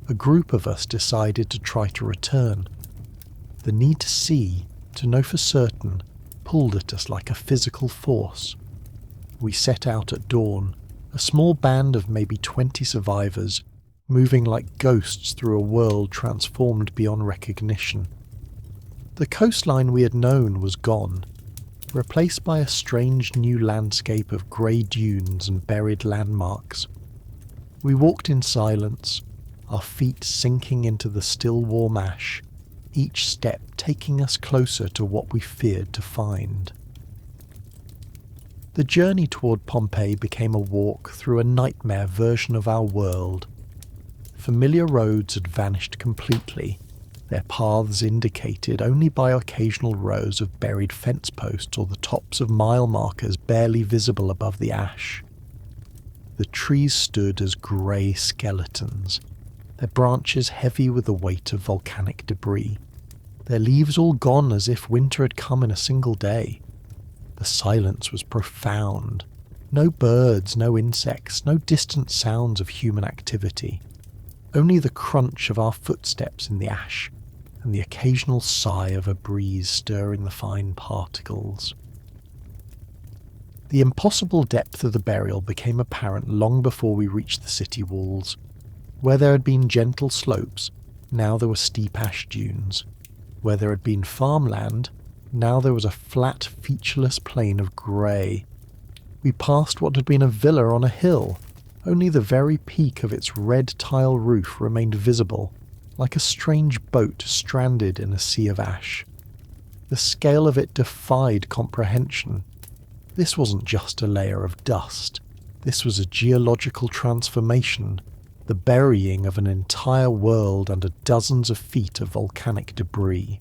a group of us decided to try to return. The need to see, to know for certain, pulled at us like a physical force. We set out at dawn, a small band of maybe 20 survivors, moving like ghosts through a world transformed beyond recognition. The coastline we had known was gone, replaced by a strange new landscape of grey dunes and buried landmarks. We walked in silence, our feet sinking into the still warm ash, each step taking us closer to what we feared to find. The journey toward Pompeii became a walk through a nightmare version of our world. Familiar roads had vanished completely, their paths indicated only by occasional rows of buried fence posts or the tops of mile markers barely visible above the ash. The trees stood as grey skeletons, their branches heavy with the weight of volcanic debris, their leaves all gone as if winter had come in a single day. The silence was profound. No birds, no insects, no distant sounds of human activity. Only the crunch of our footsteps in the ash, and the occasional sigh of a breeze stirring the fine particles. The impossible depth of the burial became apparent long before we reached the city walls. Where there had been gentle slopes, now there were steep ash dunes. Where there had been farmland, now there was a flat, featureless plain of grey. We passed what had been a villa on a hill. Only the very peak of its red tile roof remained visible, like a strange boat stranded in a sea of ash. The scale of it defied comprehension. This wasn't just a layer of dust. This was a geological transformation, the burying of an entire world under dozens of feet of volcanic debris.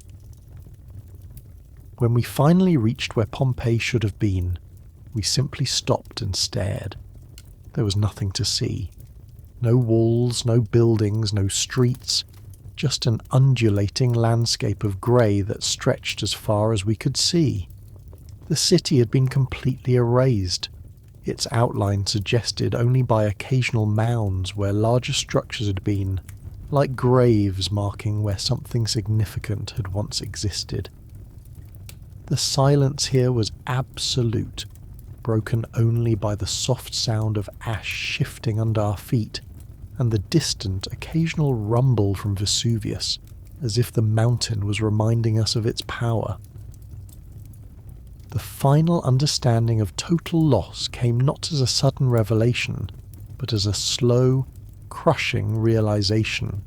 When we finally reached where Pompeii should have been, we simply stopped and stared. There was nothing to see. No walls, no buildings, no streets, just an undulating landscape of grey that stretched as far as we could see. The city had been completely erased, its outline suggested only by occasional mounds where larger structures had been, like graves marking where something significant had once existed. The silence here was absolute, broken only by the soft sound of ash shifting under our feet and the distant, occasional rumble from Vesuvius, as if the mountain was reminding us of its power. The final understanding of total loss came not as a sudden revelation, but as a slow, crushing realization.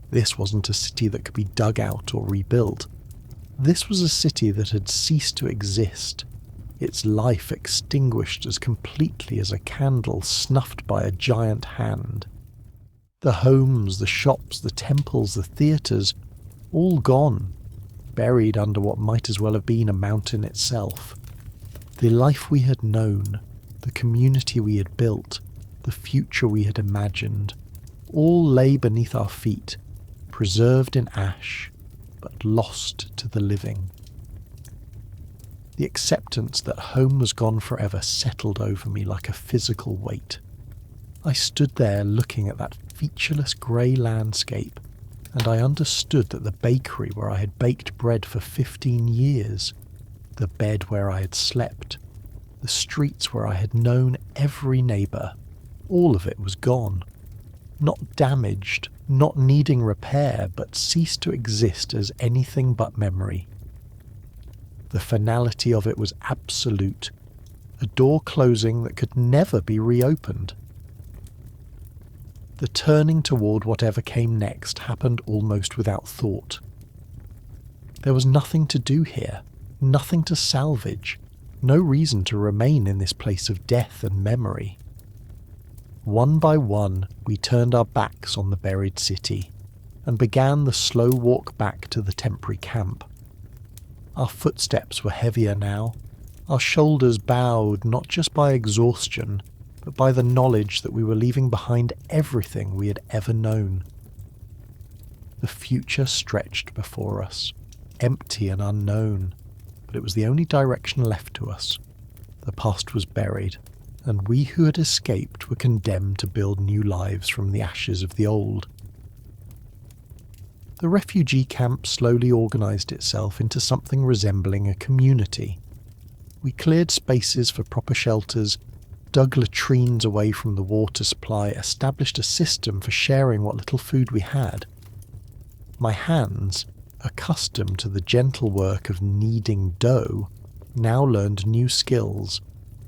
This wasn't a city that could be dug out or rebuilt. This was a city that had ceased to exist, its life extinguished as completely as a candle snuffed by a giant hand. The homes, the shops, the temples, the theatres, all gone, buried under what might as well have been a mountain itself. The life we had known, the community we had built, the future we had imagined, all lay beneath our feet, preserved in ash, but lost to the living. The acceptance that home was gone forever settled over me like a physical weight. I stood there looking at that featureless grey landscape, and I understood that the bakery where I had baked bread for 15 years, the bed where I had slept, the streets where I had known every neighbour, all of it was gone. Not damaged, not needing repair, but ceased to exist as anything but memory. The finality of it was absolute, a door closing that could never be reopened. The turning toward whatever came next happened almost without thought. There was nothing to do here, nothing to salvage, no reason to remain in this place of death and memory. One by one, we turned our backs on the buried city, and began the slow walk back to the temporary camp. Our footsteps were heavier now, our shoulders bowed not just by exhaustion, but by the knowledge that we were leaving behind everything we had ever known. The future stretched before us, empty and unknown, but it was the only direction left to us. The past was buried, and we who had escaped were condemned to build new lives from the ashes of the old. The refugee camp slowly organised itself into something resembling a community. We cleared spaces for proper shelters, dug latrines away from the water supply, established a system for sharing what little food we had. My hands, accustomed to the gentle work of kneading dough, now learned new skills: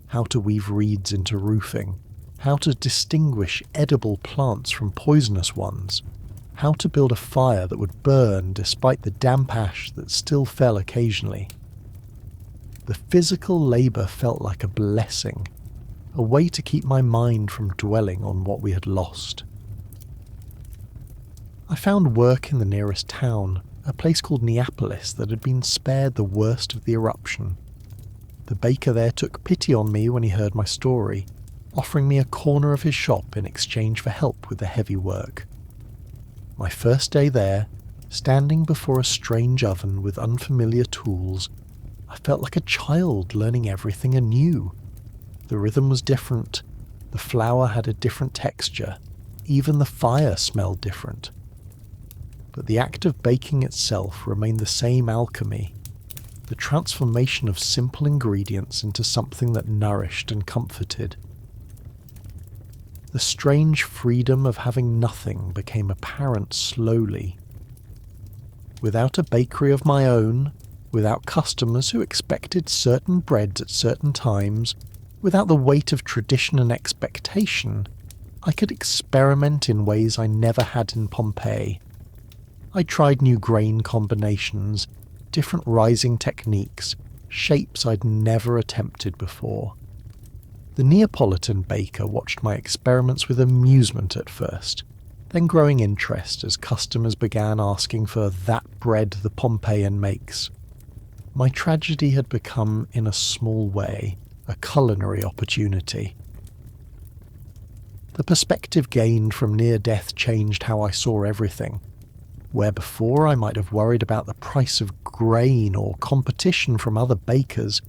how to weave reeds into roofing, how to distinguish edible plants from poisonous ones, how to build a fire that would burn despite the damp ash that still fell occasionally. The physical labour felt like a blessing, a way to keep my mind from dwelling on what we had lost. I found work in the nearest town, a place called Neapolis that had been spared the worst of the eruption. The baker there took pity on me when he heard my story, offering me a corner of his shop in exchange for help with the heavy work. My first day there, standing before a strange oven with unfamiliar tools, I felt like a child learning everything anew. The rhythm was different, the flour had a different texture, even the fire smelled different. But the act of baking itself remained the same alchemy, the transformation of simple ingredients into something that nourished and comforted. The strange freedom of having nothing became apparent slowly. Without a bakery of my own, without customers who expected certain breads at certain times, without the weight of tradition and expectation, I could experiment in ways I never had in Pompeii. I tried new grain combinations, different rising techniques, shapes I'd never attempted before. The Neapolitan baker watched my experiments with amusement at first, then growing interest as customers began asking for that bread the Pompeian makes. My tragedy had become, in a small way, a culinary opportunity. The perspective gained from near death changed how I saw everything. Where before I might have worried about the price of grain or competition from other bakers,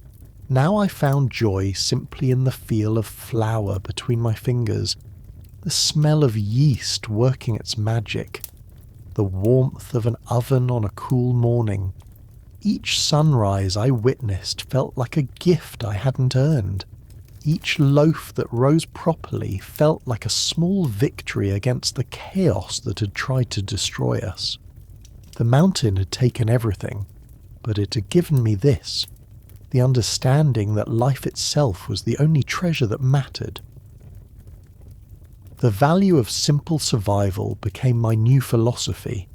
now I found joy simply in the feel of flour between my fingers, the smell of yeast working its magic, the warmth of an oven on a cool morning. Each sunrise I witnessed felt like a gift I hadn't earned. Each loaf that rose properly felt like a small victory against the chaos that had tried to destroy us. The mountain had taken everything, but it had given me this, the understanding that life itself was the only treasure that mattered. The value of simple survival became my new philosophy.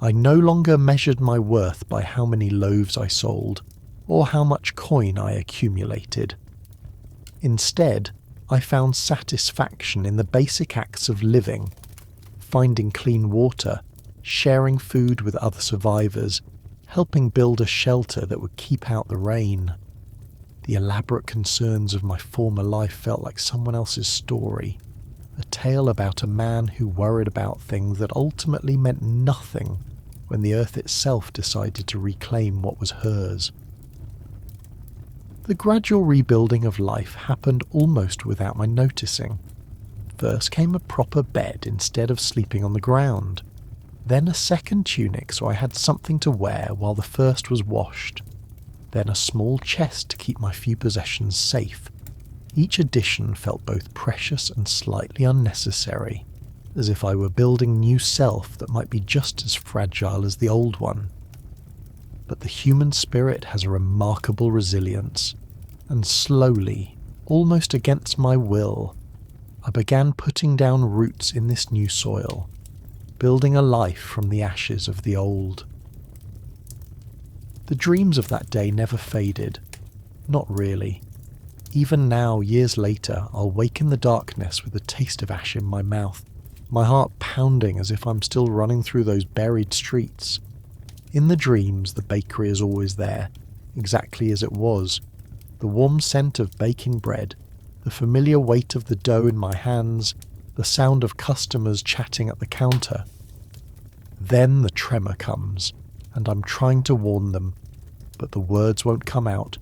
I no longer measured my worth by how many loaves I sold, or how much coin I accumulated. Instead, I found satisfaction in the basic acts of living, finding clean water, sharing food with other survivors, helping build a shelter that would keep out the rain. The elaborate concerns of my former life felt like someone else's story, a tale about a man who worried about things that ultimately meant nothing when the earth itself decided to reclaim what was hers. The gradual rebuilding of life happened almost without my noticing. First came a proper bed instead of sleeping on the ground. Then a second tunic so I had something to wear while the first was washed. Then a small chest to keep my few possessions safe. Each addition felt both precious and slightly unnecessary, as if I were building new self that might be just as fragile as the old one. But the human spirit has a remarkable resilience, and slowly, almost against my will, I began putting down roots in this new soil, building a life from the ashes of the old. The dreams of that day never faded. Not really. Even now, years later, I'll wake in the darkness with a taste of ash in my mouth, my heart pounding as if I'm still running through those buried streets. In the dreams, the bakery is always there, exactly as it was. The warm scent of baking bread, the familiar weight of the dough in my hands, the sound of customers chatting at the counter. Then the tremor comes, and I'm trying to warn them, but the words won't come out,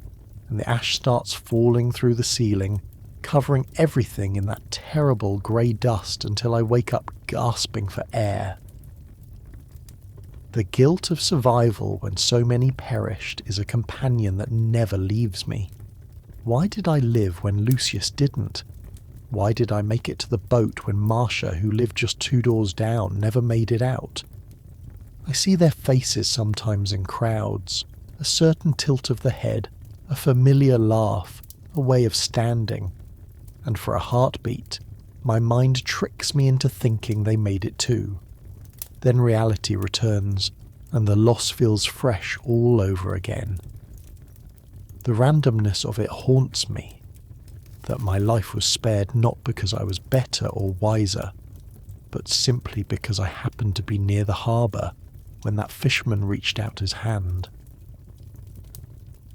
and the ash starts falling through the ceiling, covering everything in that terrible grey dust until I wake up gasping for air. The guilt of survival when so many perished is a companion that never leaves me. Why did I live when Lucius didn't? Why did I make it to the boat when Marcia, who lived just 2 doors down, never made it out? I see their faces sometimes in crowds, a certain tilt of the head, a familiar laugh, a way of standing, and for a heartbeat, my mind tricks me into thinking they made it too. Then reality returns, and the loss feels fresh all over again. The randomness of it haunts me, that my life was spared not because I was better or wiser, but simply because I happened to be near the harbour when that fisherman reached out his hand.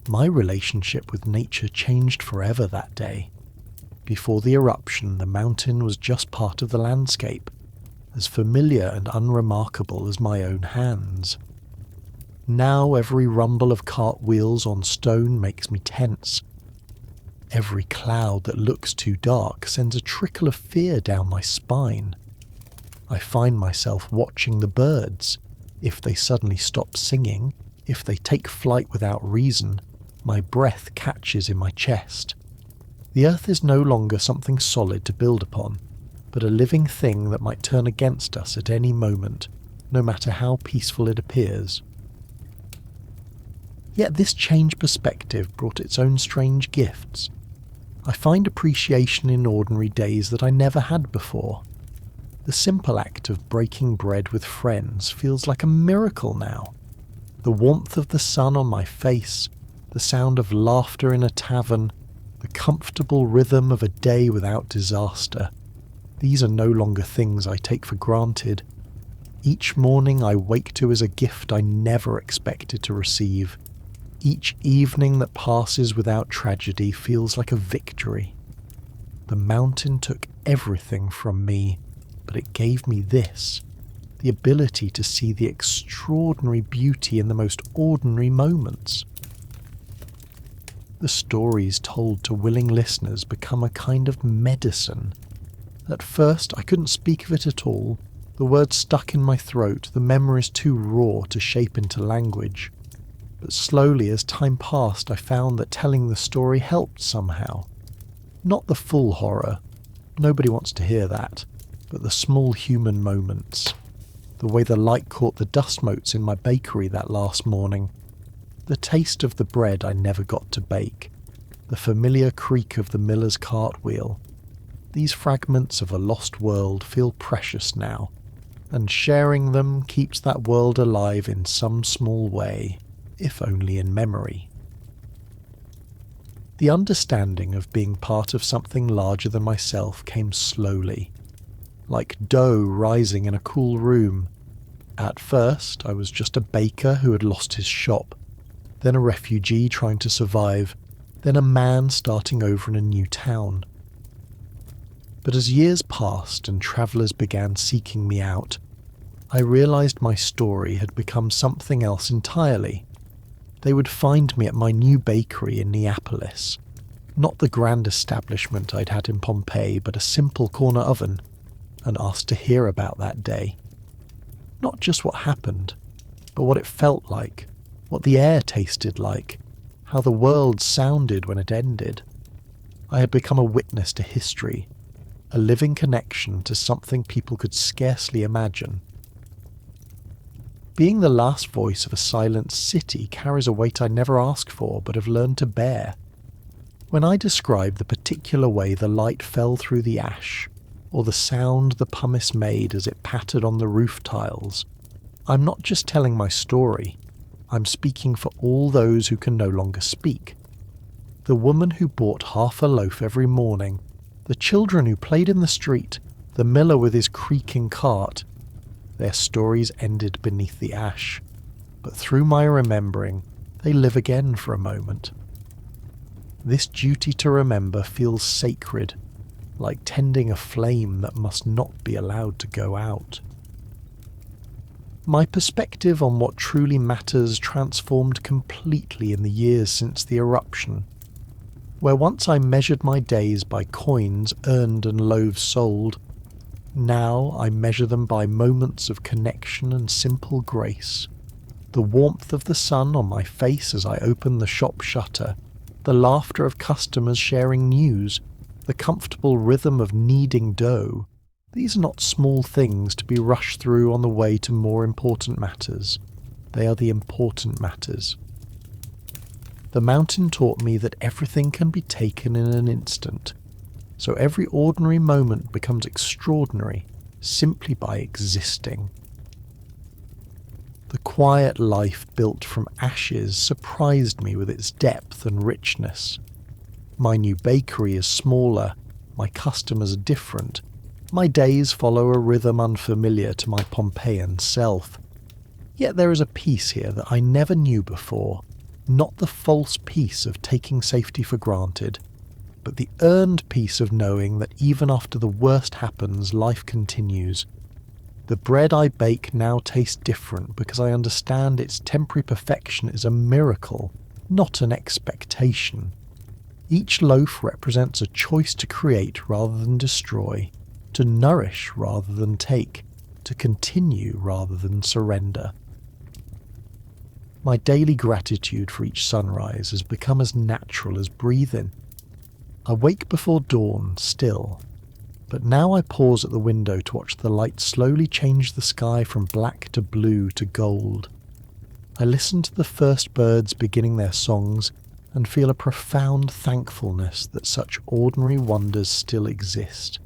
My relationship with nature changed forever that day. Before the eruption, the mountain was just part of the landscape, as familiar and unremarkable as my own hands. Now every rumble of cartwheels on stone makes me tense. Every cloud that looks too dark sends a trickle of fear down my spine. I find myself watching the birds. If they suddenly stop singing, if they take flight without reason, my breath catches in my chest. The earth is no longer something solid to build upon, but a living thing that might turn against us at any moment, no matter how peaceful it appears. Yet this changed perspective brought its own strange gifts. I find appreciation in ordinary days that I never had before. The simple act of breaking bread with friends feels like a miracle now. The warmth of the sun on my face, the sound of laughter in a tavern, the comfortable rhythm of a day without disaster. These are no longer things I take for granted. Each morning I wake to is a gift I never expected to receive. Each evening that passes without tragedy feels like a victory. The mountain took everything from me, but it gave me this, the ability to see the extraordinary beauty in the most ordinary moments. The stories told to willing listeners become a kind of medicine. At first, I couldn't speak of it at all. The words stuck in my throat, the memories too raw to shape into language. But slowly, as time passed, I found that telling the story helped somehow. Not the full horror. Nobody wants to hear that. But the small human moments. The way the light caught the dust motes in my bakery that last morning. The taste of the bread I never got to bake. The familiar creak of the miller's cartwheel. These fragments of a lost world feel precious now, and sharing them keeps that world alive in some small way, if only in memory. The understanding of being part of something larger than myself came slowly, like dough rising in a cool room. At first, I was just a baker who had lost his shop, then a refugee trying to survive, then a man starting over in a new town. But as years passed and travellers began seeking me out, I realised my story had become something else entirely. They would find me at my new bakery in Neapolis, not the grand establishment I'd had in Pompeii, but a simple corner oven, and asked to hear about that day. Not just what happened, but what it felt like, what the air tasted like, how the world sounded when it ended. I had become a witness to history, a living connection to something people could scarcely imagine. Being the last voice of a silent city carries a weight I never asked for but have learned to bear. When I describe the particular way the light fell through the ash, or the sound the pumice made as it pattered on the roof tiles, I'm not just telling my story, I'm speaking for all those who can no longer speak. The woman who bought half a loaf every morning, the children who played in the street, the miller with his creaking cart. Their stories ended beneath the ash, but through my remembering, they live again for a moment. This duty to remember feels sacred, like tending a flame that must not be allowed to go out. My perspective on what truly matters transformed completely in the years since the eruption. Where once I measured my days by coins earned and loaves sold, now I measure them by moments of connection and simple grace. The warmth of the sun on my face as I open the shop shutter, the laughter of customers sharing news, the comfortable rhythm of kneading dough. These are not small things to be rushed through on the way to more important matters. They are the important matters. The mountain taught me that everything can be taken in an instant, so every ordinary moment becomes extraordinary simply by existing. The quiet life built from ashes surprised me with its depth and richness. My new bakery is smaller, my customers are different, my days follow a rhythm unfamiliar to my Pompeian self. Yet there is a peace here that I never knew before, not the false peace of taking safety for granted, but the earned peace of knowing that even after the worst happens, life continues. The bread I bake now tastes different because I understand its temporary perfection is a miracle, not an expectation. Each loaf represents a choice to create rather than destroy, to nourish rather than take, to continue rather than surrender. My daily gratitude for each sunrise has become as natural as breathing. I wake before dawn still, but now I pause at the window to watch the light slowly change the sky from black to blue to gold. I listen to the first birds beginning their songs and feel a profound thankfulness that such ordinary wonders still exist.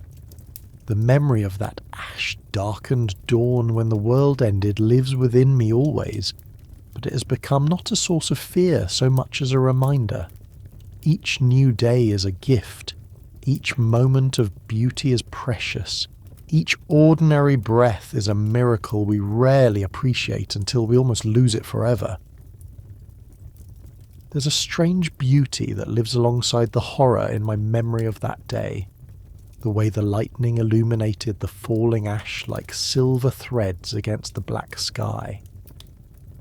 The memory of that ash-darkened dawn when the world ended lives within me always, but it has become not a source of fear so much as a reminder. Each new day is a gift. Each moment of beauty is precious. Each ordinary breath is a miracle we rarely appreciate until we almost lose it forever. There's a strange beauty that lives alongside the horror in my memory of that day. the way the lightning illuminated the falling ash like silver threads against the black sky.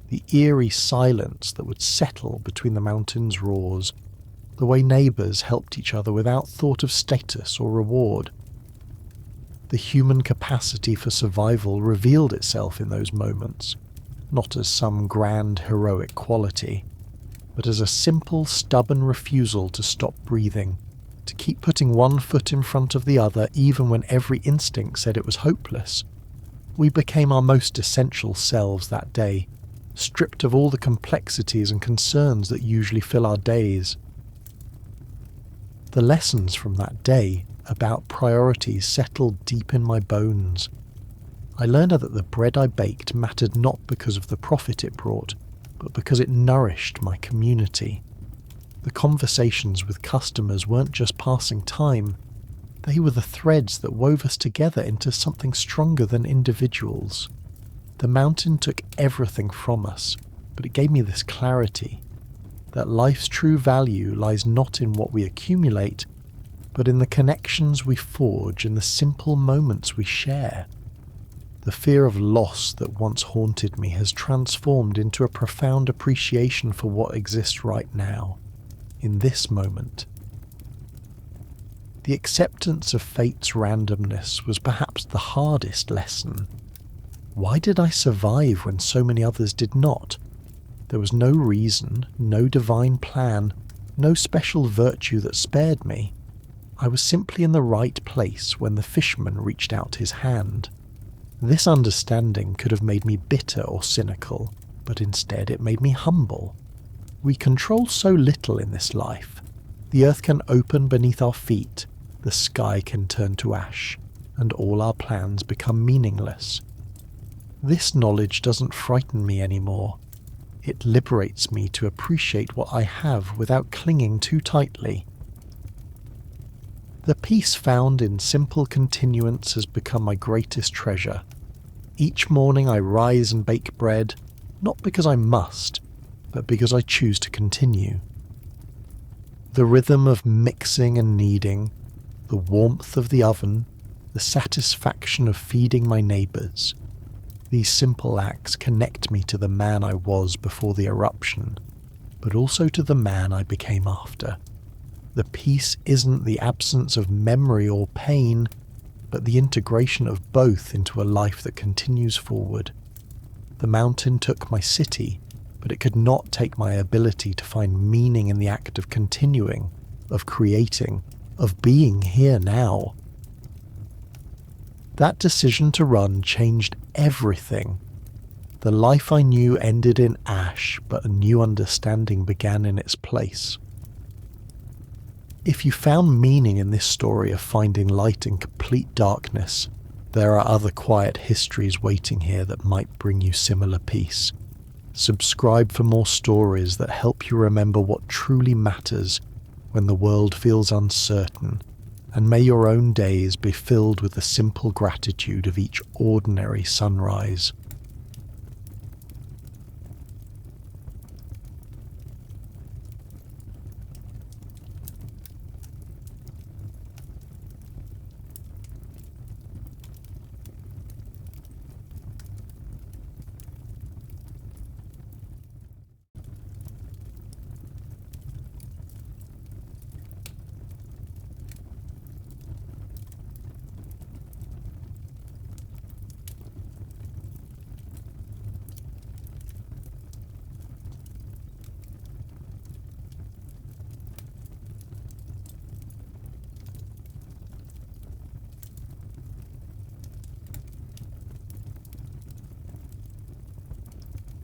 The eerie silence that would settle between the mountain's roars, the way neighbours helped each other without thought of status or reward. The human capacity for survival revealed itself in those moments, not as some grand heroic quality, but as a simple, stubborn refusal to stop breathing, to keep putting one foot in front of the other even when every instinct said it was hopeless. We became our most essential selves that day, stripped of all the complexities and concerns that usually fill our days. The lessons from that day about priorities settled deep in my bones. I learned that the bread I baked mattered not because of the profit it brought, but because it nourished my community. The conversations with customers weren't just passing time, they were the threads that wove us together into something stronger than individuals. The mountain took everything from us, but it gave me this clarity, that life's true value lies not in what we accumulate, but in the connections we forge and the simple moments we share. The fear of loss that once haunted me has transformed into a profound appreciation for what exists right now, in this moment. The acceptance of fate's randomness was perhaps the hardest lesson. Why did I survive when so many others did not? There was no reason, no divine plan, no special virtue that spared me. I was simply in the right place when the fisherman reached out his hand. This understanding could have made me bitter or cynical, but instead it made me humble. We control so little in this life. The earth can open beneath our feet, the sky can turn to ash, and all our plans become meaningless. This knowledge doesn't frighten me anymore. It liberates me to appreciate what I have without clinging too tightly. The peace found in simple continuance has become my greatest treasure. Each morning I rise and bake bread, not because I must, but because I choose to continue. The rhythm of mixing and kneading, the warmth of the oven, the satisfaction of feeding my neighbours. These simple acts connect me to the man I was before the eruption, but also to the man I became after. The peace isn't the absence of memory or pain, but the integration of both into a life that continues forward. The mountain took my city, but it could not take my ability to find meaning in the act of continuing, of creating, of being here now. That decision to run changed everything. The life I knew ended in ash, but a new understanding began in its place. If you found meaning in this story of finding light in complete darkness, there are other quiet histories waiting here that might bring you similar peace. Subscribe for more stories that help you remember what truly matters when the world feels uncertain, and may your own days be filled with the simple gratitude of each ordinary sunrise.